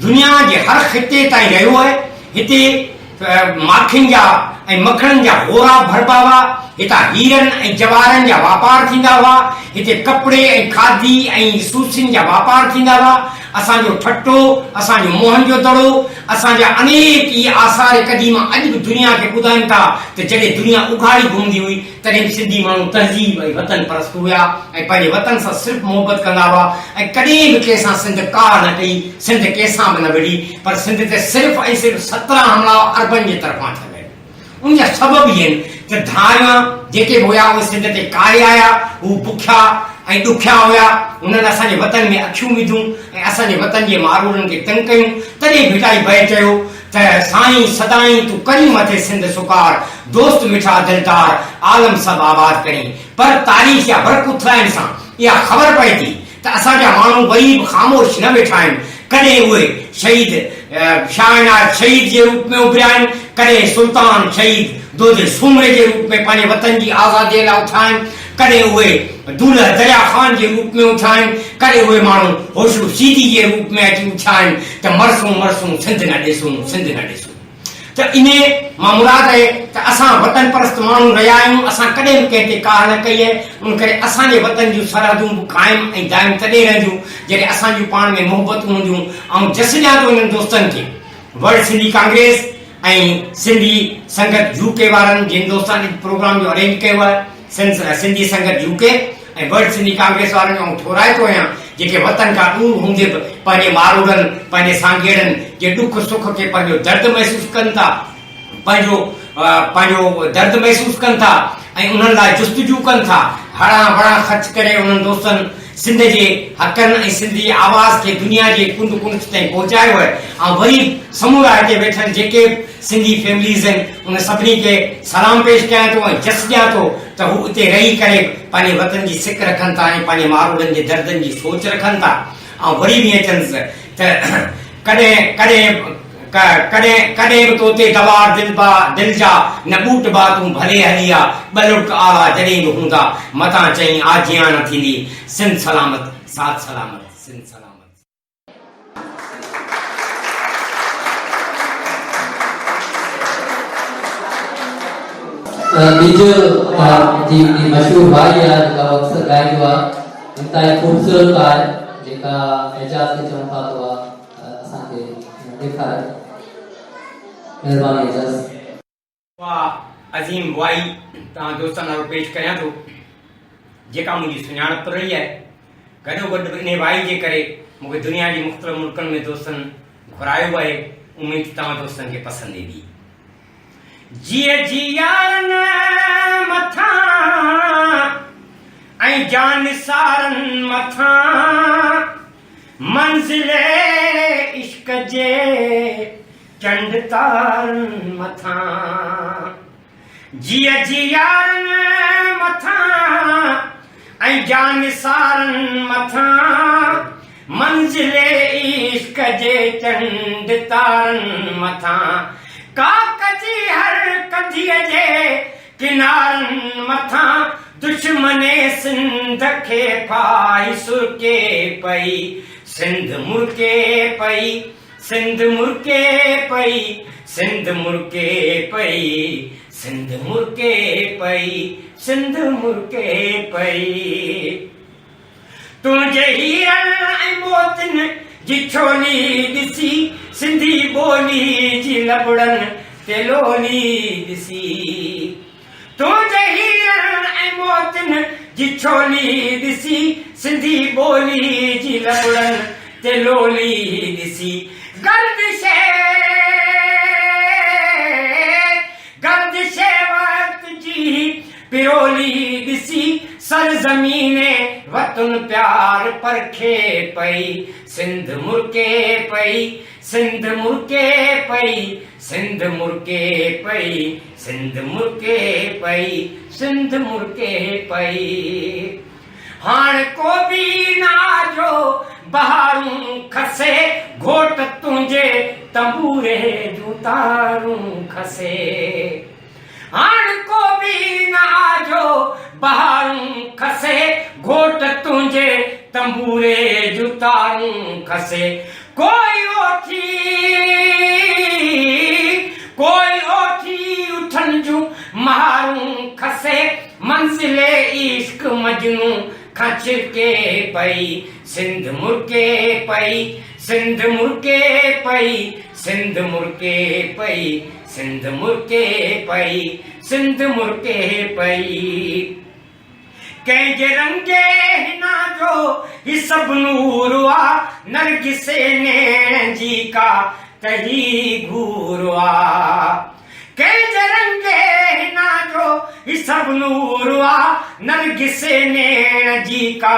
दुनिया जे हर ख़िते ताईं रहियो आहे। हिते माखियुनि जा ऐं मखणनि जा होरा भरबा हुआ, हितां हीरनि ऐं जवाहरनि जा वापार थींदा हुआ, हिते कपिड़े ऐं खादी ऐं सूसियुनि जा वापार थींदा हुआ। असांजो ठट्टो, असांजो मोहन जो दड़ो, असांजा अनेक इहे आसार क़दीमा अॼु बि दुनिया खे ॿुधाइनि था त जॾहिं दुनिया उघाड़ी घुमंदी हुई तॾहिं बि सिंधी माण्हू तहज़ीब ऐं वतन परस्त हुआ ऐं पंहिंजे वतन सां सिर्फ़ु मोहबत कंदा हुआ ऐं कॾहिं बि कंहिंसां सिंध का न कई, सिंध कंहिंसां बि न विढ़ी। पर सिंध ते सिर्फ़ु ऐं सिर्फ़ु 17 हमला अरबनि जे तरफ़ां थिया आहिनि। उनजा सबब ई आहिनि त धारियां जेके हुया उहे सिंध ते कारे आया, हू बुखिया ऐं ॾुखिया हुया, उन्हनि असांजे वतन में अखियूं विधियूं ऐं असांजे वतन जे मारूड़नि खे तंग कयूं। तॾहिं भिटाई भाई चयो त साईं सदाईं तूं करी मथे सिंध सुकार, दोस्त मिठा दिलदार आलम सभु आबाद करी। पर तारीख़ या बरकुथराइण सां इहा ख़बर पए थी त असांजा माण्हू वरी बि ख़ामोश न वेठा आहिनि। कॾहिं उहे शहीद शाहनार शहीद जे रूप में उभिरिया आहिनि, कॾहिं सुल्तान शहीद दोदे सूमरे जे रूप में पंहिंजे वतन जी आज़ादीअ लाइ उथिया आहिनि, कॾहिं उहे दूल्हा दरिया ख़ान जे रूप में उथिया आहिनि, कॾहिं उहे माण्हू होशू सीधी जे रूप में अची उथिया आहिनि त मरसूं मरसूं सिंध न ॾिसूं, सिंध न ॾिसूं। त इन मां मुराद आहे त असां वतन परस्त माण्हू रहिया आहियूं, असां कॾहिं बि कंहिं ते कार न कई आहे। उन करे असांजे वतन जूं सरहदूं बि क़ाइमु ऐं दाइम तॾहिं रहंदियूं जॾहिं असांजूं पाण में मोहबतूं हूंदियूं। ऐं जस ॾियां थो इन्हनि दोस्तनि खे, वर्ल्ड सिंधी कांग्रेस ऐं सिंधी संगत यूके वारनि जिन दोस्तनि प्रोग्राम जो अरेंज कयो आहे, सिंधी संगत यूके ऐं वर्ल्ड सिंधी कांग्रेस वारनि खे ठोराए थो आहियां जेके वतन खां दूर हूंदे बि पंहिंजे मारूड़नि पंहिंजे सांगेड़नि जे ॾुख सुख खे पंहिंजो दर्द महसूसु कनि था, पंहिंजो दर्द महसूसु कनि था ऐं उन्हनि लाइ जुस्तजू कनि था। हड़ा भड़ा ख़र्च करे उन्हनि दोस्तनि सिंध जे हक़नि ऐं सिंधी आवाज़ खे दुनिया जे कुंड कुंड ताईं पहुचायो आहे। ऐं वरी समूरा हिते वेठल जेके सिंधी फैमिलीज़ आहिनि उन सभिनी खे सलाम पेश कयां थो ऐं जस ॾियां थो त हू उते रही करे पंहिंजे वतन जी सिक रखनि था ऐं पंहिंजे मारूड़नि जे दर्दनि जी सोच रखनि था। ऐं वरी बि अचनि त कॾहिं कॾहिं कॾहिं कॾहिं बि तोते दवार दिल जा न बूट बा तूं भले हली आ, ॿ आला जॾहिं बि हूंदा मथां चई आजियां न थींदी, सिंध सलामत साथ सलामत, सिंध सलामत। बीजो जी मशहूर भाई आहे जेका अक्सर ॻाईंदो आहे, इंतहाई ख़ूबसूरत आहे जेका एजाज़ खे चवनि था तो असांखे ॾेखारे। महिरबानी एजाज़। वाह अज़ीम वाई तव्हां दोस्तनि नालो पेश कयां थो जेका मुंहिंजी सुञाणप रही आहे। गॾोगॾु इन वाई जे करे मूंखे दुनिया जी मुख़्तलिफ़ मुल्कनि में दोस्तनि घुरायो आहे। उमेद तव्हां दोस्तनि खे पसंदि ईंदी। जिए जी यारन मथां ऐं जान सारन मथां मंज़िले इश्क जे चंड तारन मथां, जिए जी यारन मथां ऐं जान सारन मथां मंज़िले इश्क जे चंड तारन मथां, काकजी हर कंधीअ जे किनारनि मथां दुश्मने सिंध खे फाही सुरके पई, सिंध मुर्के पई, सिंध मुर्के पई, सिंध मुर्के पई, सिंध मुर्के पई, सिंध मुर्के पई। तुंहिंजे हीरनि ऐं मोतियुनि जी छोली ॾिसी सिंधी ॿोली जी लबड़नि ते लोली ॾिसी, तुंहिंजे हीरनि ऐं मोतियुनि जी छोली ॾिसी सिंधी ॿोली जी लबड़नि ते लोली ॾिसी, गर्दिशे वक़्त जी पिरोली ॾिसी सरज़मीने वतन प्यार परखे पई, सिंध मुर्के पई, सिंध मुर्के पई, सिंध मुर्के पई, सिंध मुर्के पई, सिंध मुर्के पई। हाणे को बि नाजो बहारूं खसे घोट तुंहिंजे तंबूरे जूं तारूं खसे, हाणे को बि नाजो बहारूं खसे घोट तुंहिंजे तंबूरे जूं तारूं खसे, कोई ओठी उठनि जूं महारूं खसे मंज़िले इश्क मजनू खां छिरके पई, सिंध मुर्के पई, सिंध मुर्के पई, सिंध मुर्के पई, सिंध मुर्के पई, सिंध मुर्के पई। कंहिंजे रंगे हिना जो ही सभु नूर आ, नरगिसे नैण जी का तही घूर आ, कंहिंजे रंगे हिना जो ही सभु नूर आहे नरगिसे नेण जी का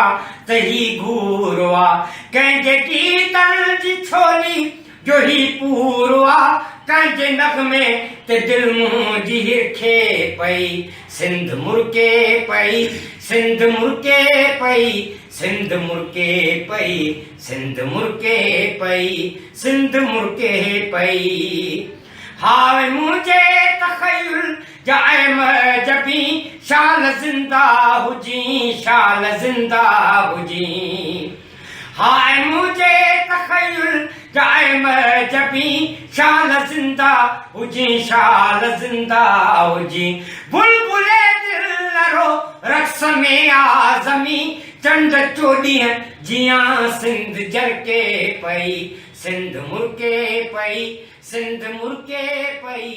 त ही घूर आहे कंहिंजे गीतनि जी छोली जो ही पूरो आहे कंहिंजे नग़मे ते दिलि मुंहिंजी हिरखे पई सिंध मुर्के पई सिंध मुर्के पई सिंध मुर्के पई सिंध मुर्के पई सिंध मुर्के पई हाय मुझे तखयुल जाए मजबी शाल जिंदा हुजी शाल जिंदा हुजी हाय मुझे तखयुल जाए मजबी शाल जिंदा हुजी शाल जिंदा हुजी बुलबुले दिल नरो रक्स में आज़मी चंड चोॾीह जियां सिंध जरके पई सिंध मुर्के पई सिंध मुर्के पई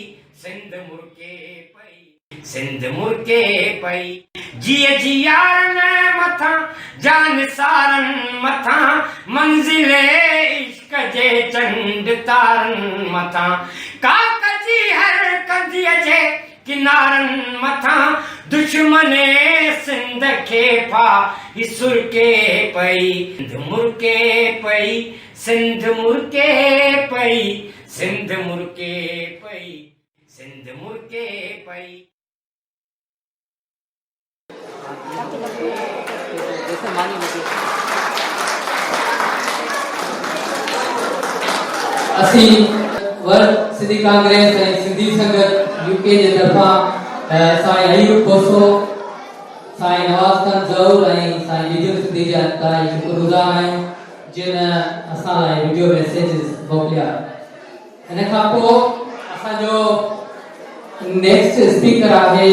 सिंध मुर्के पई सिंध मुर्के पई जिए जियारन मथां जान सारन मथां मंज़िले इश्क जे चंड तारन मथां काकजी हर कंदीअ जे किनारन मथां दुश्मने सिंध खे फा सुरके पई सिंध मुर्के पई सिंध मुर्के पई सिंध मुर्के पई सिंध मुर्के पई असी वर्ल्ड सिंधी कांग्रेस ऐं सिंधी संगत यूके जे तरफ़ां साईं अयूब बोसो साईं नवाज़ खान ज़हूर ऐं साईं विजय सिंधी जा ताईं शुक्रगुज़ार आहियूं जिन असां लाइ वीडियो मैसेजिस मोकिलिया हिन खां पोइ असांजो नेक्स्ट स्पीकर आहे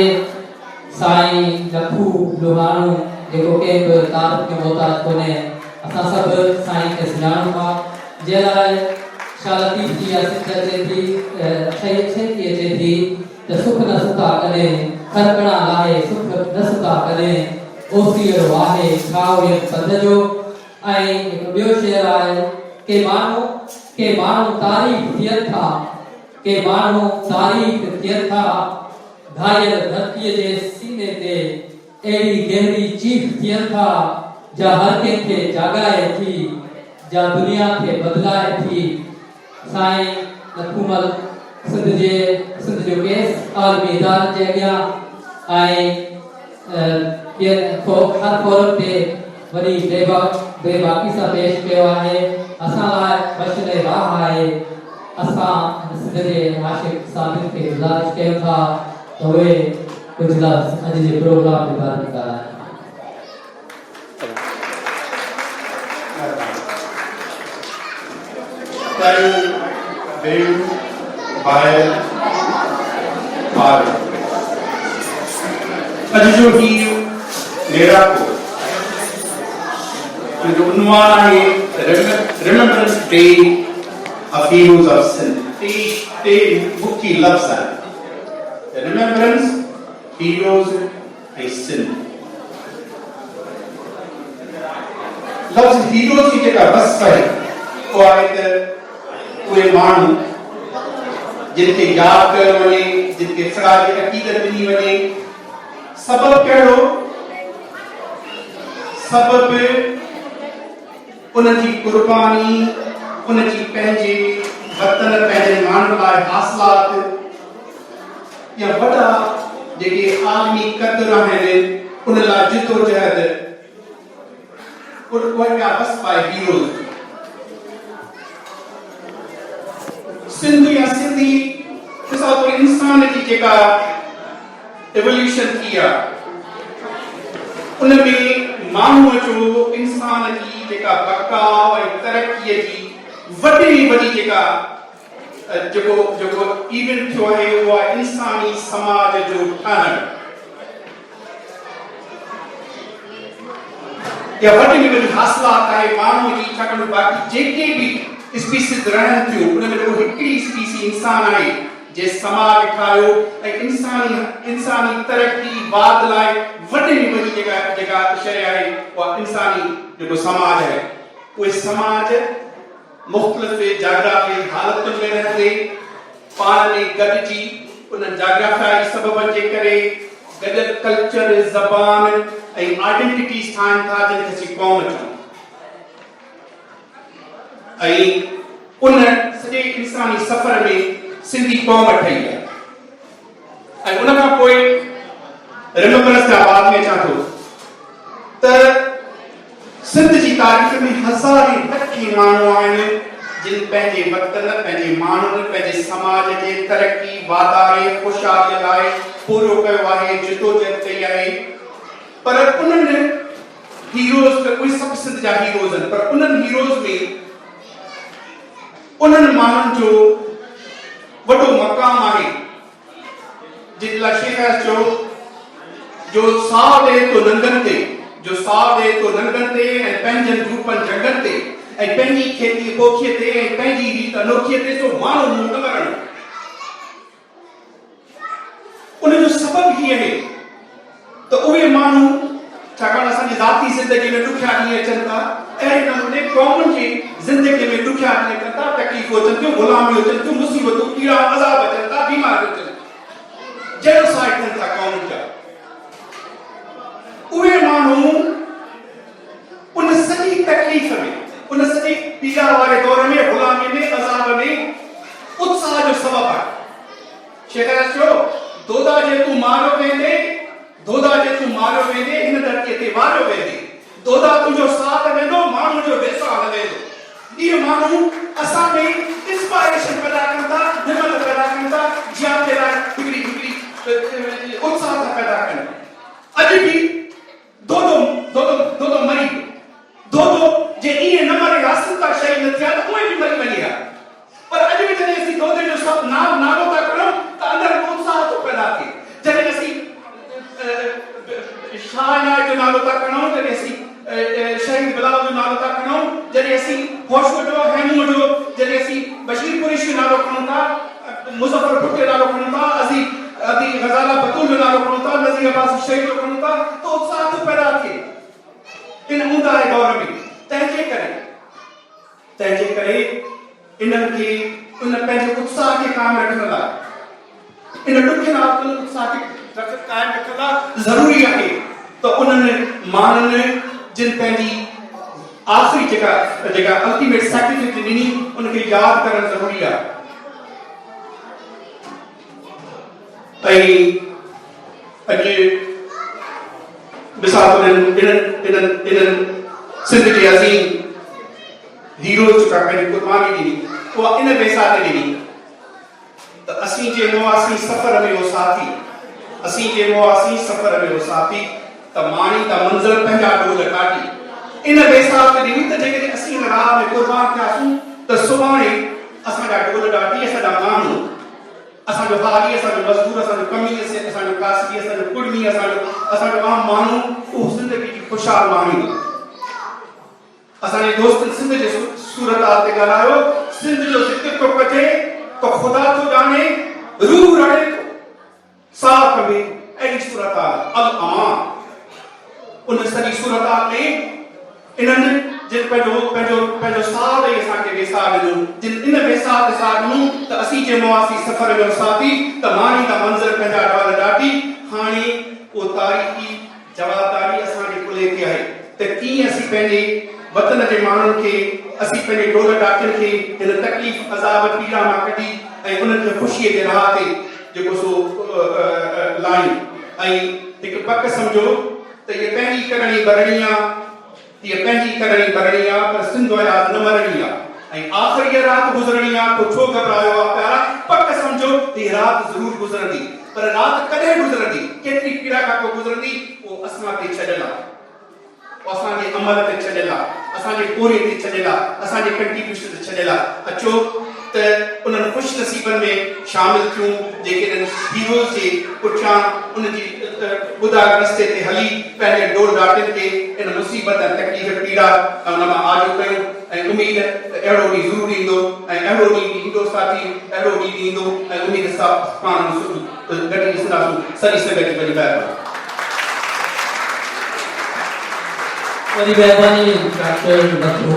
साईं लखू लोहाणू जेको कंहिं बि तारीफ़ खे मोहताज कोन्हे असां सभु साईं खे सुञाणूं था जंहिं लाइ शालती थी या सिख अचे थी छेती अचे थी त सुख न सुता कॾहिं खरकणा लाहे सुख न सुता कॾहिं ओसीअ वाहे खाओ पंध जो ऐं हिकु ॿियो शेर आहे के माण्हू तारीफ़ थियनि था के माण्हू तारीफ़ थियनि था घायल धरतीअ जे सीने ते अहिड़ी गहरी चीख थियनि था जा हर कंहिंखे जाॻाए थी जा दुनिया खे बदिलाए थी साईं लखूमल सिंध जो केस आलमी इदारनि जे अॻियां ऐं हर फोरम ते वरी बेबाकी सां पेश कयो आहे असां लाइ मशले राह आहे असां सिंध जे आशिक़ साबिर खे गुज़ारिश कयूं था त उहे कुझु लफ़्ज़ अॼु जे प्रोग्राम जे बारे में ॻाल्हाइनि अॼु जो ही मेरा को जो उन्वान आहे remembrance day of heroes of Sindh ते मुख्य लफ्ज़ आहे रिमेम्बरेंस हीरोज ऐं सिंध लफ्ज़ हीरोज जी जेका बस आहे उहा आहे त उहे माण्हू जिन खे यादि कयो वञे जिन खे सड़ा जी अक़ीदत ॾिनी वञे सबब कहिड़ो सबब उनजी कुर्बानी उनजी पंहिंजे वतन पंहिंजे माण्हुनि लाइ हासिलात या वॾा जेके आलमी क़दर आहिनि उन लाइ जिदोजहद उहे पिया बस पाए हीरोज़ सिंध या सिंधी मिसाल तौर इंसान जी जेका एवोल्यूशन थी आहे उनमें माण्हूअ जो इंसान जी जेका बकाव ऐं तरक़ीअ जी वॾी वॾी जेका जेको इवेंट थियो आहे उहो आहे इंसानी समाज जो ठहणु या वॾी वॾी हासिलात आहे माण्हूअ जी छाकाणि बाक़ी जेके बि स्पीसीज़ रहनि थियूं उनमें रुगो हिकिड़ी स्पीसी इंसान आहे जे समाज ठाहियो ऐं इंसानी तरक़ी बाद लाइ वॾे में वॾी जेका शइ आहे उहा इंसानी जेको समाज आहे उहे समाज मुख़्तलिफ़ जाग्राफ़ी हालतुनि में रहंदे पाण में गॾिजी उन जाग्राफियाई सबबनि जे करे गॾियल कल्चर ज़बान ऐं आइडेंटिटीज़ ठाहिनि था जिनखे असीं क़ौम चऊं ऐं उन सॼे इंसानी सफ़र में सिंधी क़ौम ठही आहे ऐं उन खां पोइ रिमेम्बरेंस जा बाद में अचां थो त सिंध जी तारीख़ में हज़ारे लखे माण्हू आहिनि जिन पंहिंजे वतन पंहिंजे माण्हुनि पंहिंजे समाज जे तरक़ी वाधारे ख़ुशहालीअ लाइ पूरो कयो आहे जिदोजहद कई आहे पर उन्हनि हीरोज़ उहे सभु सिंध जा हीरोज़ आहिनि पर उन्हनि हीरोज़ में उन्हनि माण्हुनि जो वॾो मक़ाम आहे जिन लाइ शेख चयो जो साह ॾे तो नंगनि ते जो साह ॾे तो नंगनि ते ऐं पंहिंजनि ग्रुपनि जंगनि ते ऐं पंहिंजी खेती पोखीअ ते ऐं पंहिंजी रीत अनोखीअ ते तो माण्हू मुंहुं न मरणु उनजो सबबु ही आहे त उहे माण्हू छाकाणि असांजी ज़ाती ज़िंदगी में ॾुखिया ॾींहं अचनि था अहिड़े नमूने क़ौमुनि जी ज़िंदगी में ॾुखिया ॾींहं अचनि था तकलीफ़ूं अचनि थियूं ग़ुलामियूं अचनि थियूं मुसीबतूं कीड़ा अज़ाब अचनि था बीमारियूं अचनि जेनोसाइड थियनि था क़ौमुनि जा उहे माण्हू उन सॼी तकलीफ़ में उन सॼी पीड़ा वारे दौर में ग़ुलामी में अज़ाब में उत्साह जो सबबु आहे शेख चयो दोदा जे तूं मारियो वेंदे दोदा जे तूं मारियो वेंदे हिन धरतीअ ते वारियो वेंदे दोदा तुंहिंजो साथ वेंदो माण्हू जो वेसा वेंदो इहे माण्हू असां में इंस्पायरेशन पैदा कनि था हिमत पैदा कनि था जियाते लाइ हिकिड़ी उत्साह था पैदा कनि अॼु बि दो मरी दो जे इहे न मरे आसिता शइ न थिया त उहे बि मरी वञी आहे पर अॼु बि जॾहिं असीं दोदे जो सभु नालो था कयूं त अंदरि उत्साह थो पैदा थिए जॾहिं असीं शाहनाज जो नालो था खणूं जॾहिं असीं शहीद बिलाल जो नालो था खणूं जॾहिं असीं होशो जो हैमू जो जॾहिं असीं बशीर कुरैशी जो नालो खणूं था मुज़फ़र भुट्टो जो नालो खणूं था अदी ग़ज़ाला बतूल जो नालो खणूं था नज़ीर अब्बास शहीद जो खणूं था तो उत्साह थो पैदा थिए इन ऊंदाहे दौर में तंहिंजे करे इन्हनि खे उन पंहिंजे उत्साह खे कायम रखण लाइ इन ॾुखियनि हालतुनि उत्साह खे कायम रखण लाइ ज़रूरी आहे त उन्हनि माण्हुनि जिन पंहिंजी आख़िरी जेका अल्टीमेट सैक्रिफाइस ॾिनी उनखे यादि करणु ज़रूरी आहे ऐं अॼु मिसाल इन्हनि सिंध जे अज़ीम हीरोज़ जेका पंहिंजी कुर्बानी ॾिनी उहा इन पैसा ते ॾिनी त असीं जे मुआसी सफ़र में हो साथी असीं जे मुआसी सफ़र में हो साथी त माणी त मंज़िल पंहिंजा ढोल काटी इन पैसा ते ॾिनी त जेकॾहिं असीं हिन राह में कुर्बान थियासीं त सुभाणे असांजा ढोल ॾाटी असांजा माण्हू असांजो हाली असांजो मज़दूर असांजो कमी असांजो कासबी असांजो कुड़मी असांजो आम माण्हू उहो ज़िंदगी जी ख़ुशहाल माण्हू असांजे दोस्तनि सिंध जे सूरत हाल ते ॻाल्हायो सिंध जो ज़िक्र थो कजे त ख़ुदा थो ॼाणे रूह रड़े थो साफ़ में अहिड़ी सूरत हाल अल अमान उन सॼी सूरत हाल में इन्हनि जिन पंहिंजो साह ॾेई असांखे वेसा ॾिनो जिन इन वेसा ते साह ॾिनो त असीं जे मुआसी सफ़र में साथी त माणी त मंज़िल पंहिंजा ढोल ॾाटी हाणे उहो तारीख़ी जवाबदारी असांजे कुल्हे ते आहे त कीअं असीं पंहिंजे वतन जे माण्हुनि खे असीं पंहिंजे ढोल ॾाटियुनि खे हिन तकलीफ़ अज़ाब पीड़ा मां कढी ऐं उन्हनि खे ख़ुशीअ जे राह ते जेको सो लायूं ऐं हिकु पक सम्झो त इहा पंहिंजी करणी भरणी आहे इहा पंहिंजी करणी भरणी आहे पर सिंध यादि न मरणी आहे ऐं आख़िरी राति गुज़रणी आहे पोइ छो घबरायो आहे प्यारा पक सम्झो त हीअ राति ज़रूरु गुज़रंदी पर राति कॾहिं गुज़रंदी केतिरी पीड़ा खां पोइ गुज़रंदी उहो असां ते छॾियल आहे असांजे अमल ते छॾियल आहे असांजे कोरे ते छॾियल आहे असांजे कंट्रीब्यूशन ते छॾियल आहे अचो त उन्हनि ख़ुशि नसीबनि में शामिल थियूं जेके हीरोज़ जे पुठियां उनजी ॿुधा रस्ते ते हली पंहिंजे ढोल ॾाटियुनि खे इन मुसीबत ऐं तकलीफ़ पीड़ा उन मां आजो कयूं ऐं उमेद अहिड़ो ॾींहुं ज़रूरु ईंदो ऐं अहिड़ो ॾींहुं ईंदो साथी अहिड़ो ॾींहुं ईंदो ऐं उमेद सां पाण गॾु ॾिसंदासीं सॼी संगत जी वॾी महिरबानी वरी महिरबानी डॉक्टर नथू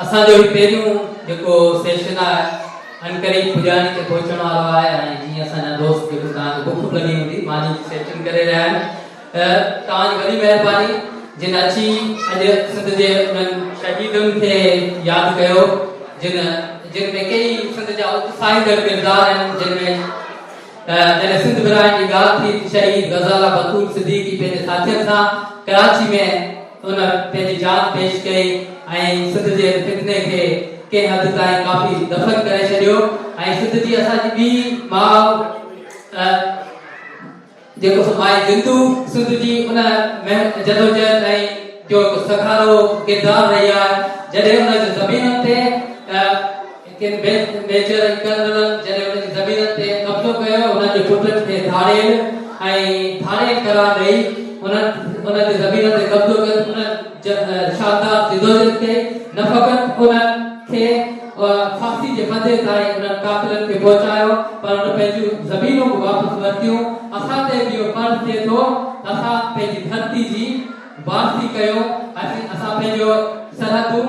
असांजो पहिरियों जेको सेशन आहे अनकरी पुजारी ते पहुचण वारो आहे ऐं जीअं असांजा दोस्त जेको तव्हांखे बुख लॻी हूंदी मानी सेटिंग करे रहिया आहिनि तव्हांजी वॾी महिरबानी जिन अची अॼु सिंध जे उन्हनि शहीदुनि खे यादि कयो जिन में कई सिंध जा उत्साहींदड़ किरदार आहिनि जिन में जॾहिं सिंध विराइण जी ॻाल्हि थी शहीद गज़ाला बतूल सिद्दीकी पंहिंजे साथियुनि सां कराची में उन पंहिंजी जान पेश कई ऐं सिंध जे फितने खे कंहिं हद ताईं काफ़ी दफ़न करे छॾियो ऐं सिंध जी असांजी ॿी माउ जेको माई जिंदू सिंध जी उन जदोजहद ऐं जो सखारो किरदार रही आहे जॾहिं उन ज़मीनुनि ते मेजर कर्नल जॾहिं उन जी ज़मीनुनि ते कब्ज़ो कयो उन्हनि जे पुटनि खे धाड़े करार ॾेई उन जी ज़मीनुनि ते कब्ज़ो कयो उन शानदार जिदोजहद खे न फ़क़ति उन खे फांसी जे फंदे ताईं उन्हनि कातिलनि खे पहुचायो पर उन पंहिंजूं ज़मीनूं बि वापसि वरितियूं असां ते बि इहो फर्ज़ थिए थो असां पंहिंजी धरती जी वापसी कयूं असां पंहिंजो सरहदूं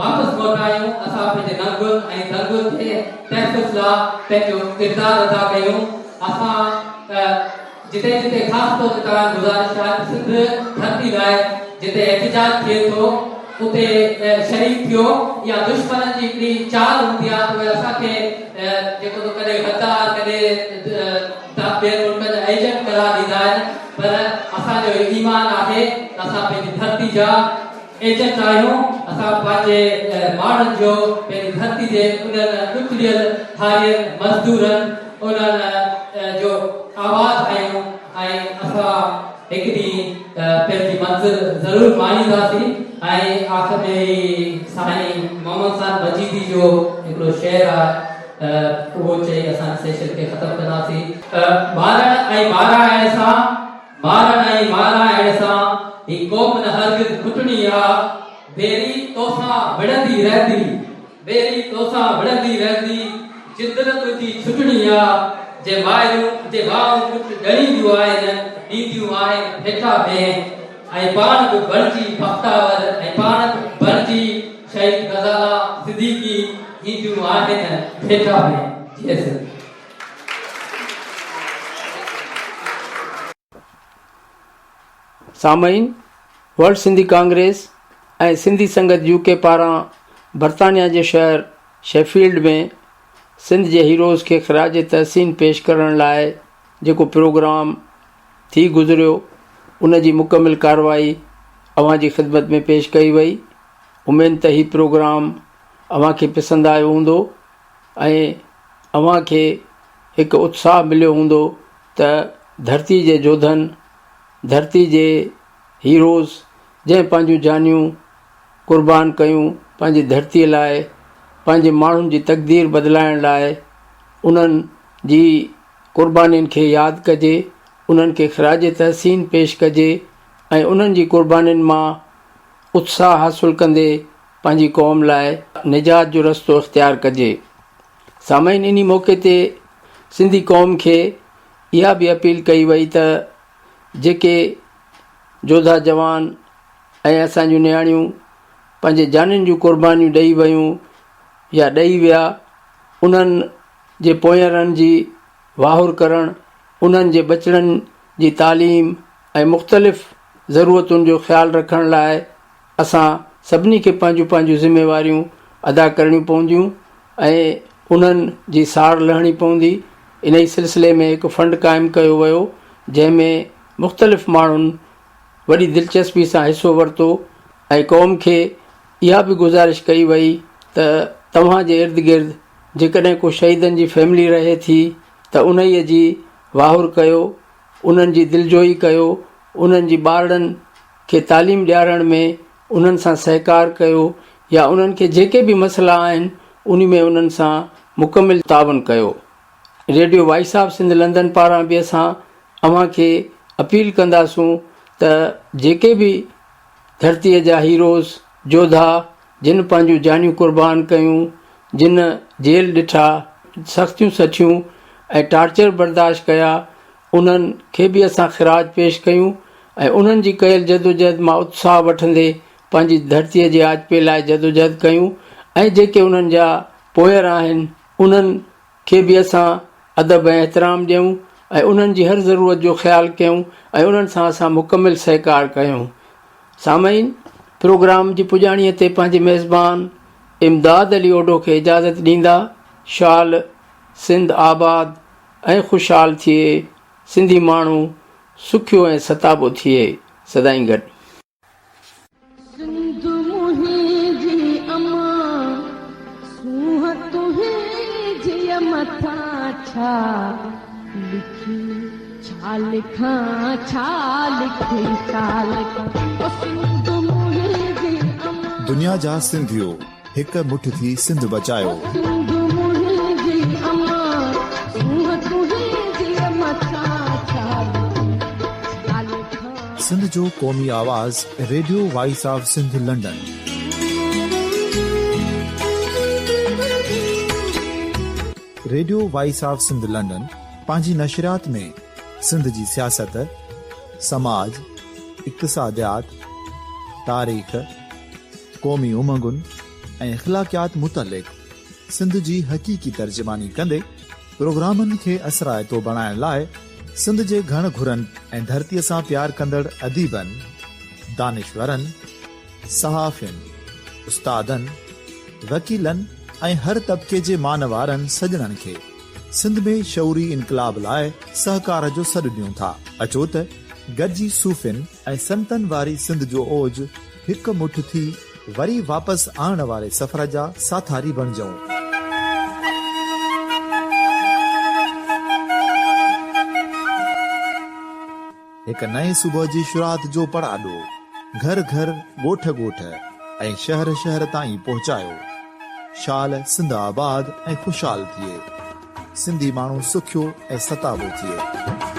वापसि मोटायूं असां पंहिंजे नंगुनि ऐं दंगुनि खे तहफ़ुज़ लाइ पंहिंजो किरदारु अदा कयूं असां जिते जिते ख़ासि तौर ते तव्हां गुज़ारिश आहे सिंध धरती लाइ जिते एहतिजाज थिए थो उते शरीक थियो या दुश्मननि जी हिकिड़ी चाल हूंदी आहे उहे असांखे जेको तो कॾहिं गद्दार कॾहिं ॿियनि मुल्कनि जा एजेंट करार ॾींदा आहिनि पर असांजो ईमान आहे त असां पंहिंजी धरती जा एजेंट आहियूं असां पंहिंजे माण्हुनि जो पंहिंजी धरती जे उन्हनि ॾुखियल हारियुनि मज़दूरनि उन्हनि जो आवाज़ आहियूं ऐं असां हिकिड़ी पंहिंजी मंज़िल ज़रूरु माणींदासीं ऐं आख़िर में साईं मोहम्मद साहब मजीदी जो हिकिड़ो शेर आहे उहो चई असां सेशन खे ख़तमु कंदासीं मारण ऐं सां ही क़ौम न हरगिज़ खुटणी आहे बेरी तोसां विढ़ंदी रहंदी जिंदर तुंहिंजी छुटणी आहे जे माउ पुट ॾणींदियूं आहिनि ॾींदियूं आहिनि हेठा में ऐं पाण बि बणिजी बख़्तावर ऐं पाण बि बणिजी शहीद गज़ाला सिद्दीकी ईंदियूं आहिनि हेठा में सामईन वर्ल्ड सिंधी कांग्रेस ऐं सिंधी संगत यूके पारां बर्तानिया जे शहर शेफील्ड में सिंध जे हीरोज़ खे ख़राज तहसीन पेश करण लाइ जेको प्रोग्राम थी गुज़रियो उन जी मुकमिल कार्रवाई अव्हां जी ख़िदमत में पेश कई वई उमेद त हीउ प्रोग्राम अव्हां खे पसंदि आयो हूंदो ऐं अव्हां खे हिकु उत्साह मिलियो हूंदो त धरती जे जोधनि धरती जे हीरोज़ जंहिं पंहिंजूं जानियूं क़ुर्बान कयूं पंहिंजी धरतीअ लाइ पंहिंजे माण्हुनि जी तक़दीर बदिलाइण लाइ उन्हनि जी क़ुर्बानीनि खे यादि कजे उन्हनि खे ख़राज तहसीन पेश कजे ऐं उन्हनि जी क़ुर्बानीनि मां उत्साह हासिलु कंदे पंहिंजी क़ौम लाइ निजात जो रस्तो इख़्तियार कजे। सामाईन इन मौक़े ते सिंधी क़ौम खे इहा बि अपील कई वई त जेके जोधा जवान ऐं असांजूं नियाणियूं पंहिंजे जानियुनि जूं क़ुर्बानियूं ॾेई वयूं या ॾेई विया उन्हनि जे पोयरनि जी वाहुर करणु उन्हनि जे बचड़नि जी तालीम ऐं मुख़्तलिफ़ ज़रूरतुनि जो ख़्यालु रखण लाइ असां सभिनी खे पंहिंजूं पंहिंजूं ज़िम्मेवारियूं अदा करणियूं पवंदियूं ऐं उन्हनि जी सार लहणी पवंदी। इन ई सिलसिले में हिकु फंड क़ाइमु कयो वियो जंहिंमें मुख़्तलिफ़ माण्हुनि वॾी दिलचस्पी सां हिसो वरितो ऐं क़ौम खे इहा बि गुज़ारिश कई वई त तव्हांजे इर्द गिर्द जेकॾहिं को शहीदनि जी फैमिली रहे थी त उन्हीअ जी वाहुर कयो उन्हनि जी दिलजोई कयो उन्हनि जी ॿारनि खे तालीम ॾियारण में उन्हनि सां सहकार कयो या उन्हनि खे जेके बि मसइला आहिनि उन में उन्हनि सां मुकमिल तावन कयो। Radio voice of Sindh London पारां बि असां अव्हां खे अपील कंदासूं त जेके बि धरतीअ जा हीरोज़ जोधा जिन पंहिंजूं जानियूं क़ुर्बान कयूं जिन जेल ॾिठा सख़्तियूं सठियूं ऐं टार्चर बर्दाश्त कया उन्हनि खे बि असां ख़िराज पेश कयूं ऐं उन्हनि जी कयल जदोजहद मां उत्साह वठंदे पंहिंजी धरतीअ जे आजपे लाइ जदोजहद कयूं ऐं जेके उन्हनि जा पोयर आहिनि उन्हनि खे बि असां अदब ऐं एतिराम ॾियूं ऐं उन्हनि जी हर ज़रूरत जो ख़्यालु कयूं ऐं उन्हनि सां असां मुकमिल सहकार कयूं। सामईन, प्रोग्राम जी पुॼाणीअ ते पंहिंजे मेज़बान इमदाद अली ओडो खे इजाज़त ॾींदा। शाल सिंध आबाद ऐं ख़ुशहाल थिए, सिंधी माण्हू सुखियो ऐं सताबो थिए। सदाईं गॾु। दुनिया जा सिंधियो हिक मुठ थी सिंध बचायो। सिंध जो क़ौमी आवाज़ radio voice of Sindh London. Radio voice of Sindh London पंहिंजी नशरियात में सिंध जी सियासत, समाज, इक़्तिसादियात, तारीख़, क़ौमी उमंगुनि ऐं इख़्लाक़ियात मुतलिक़ सिंध जी हक़ीक़ी तर्जुमानी कंदे प्रोग्रामनि खे असराइतो बणाइण लाइ सिंध जे घण घुरनि ऐं धरतीअ सां प्यार कंदड़ अदीबनि, दानिशवरनि, सहाफ़ियुनि, उस्तादनि, वकीलनि ऐं हर तबिके जे मानवारनि सजणनि खे सिंध में शऊरी इनकलाब लाइ सहकार जो सॾु ॾियूं था। अचो त गॾिजी सूफ़िन ऐं संतन वारी सिंध जो ओज हिक मुठ थी वरी वापसि आणण वारे सफ़र जा साथारी बणिजऊं। हिक नए सुबुह जी शुरूआत जो पड़ाॾो घर घर, ॻोठ ॻोठ ऐं शहर शहर ताईं पहुचायो। शाल सिंध आबाद ऐं ख़ुशहाल थिए, सिंधी माण्हू सुखियो ऐं सताबो थिए।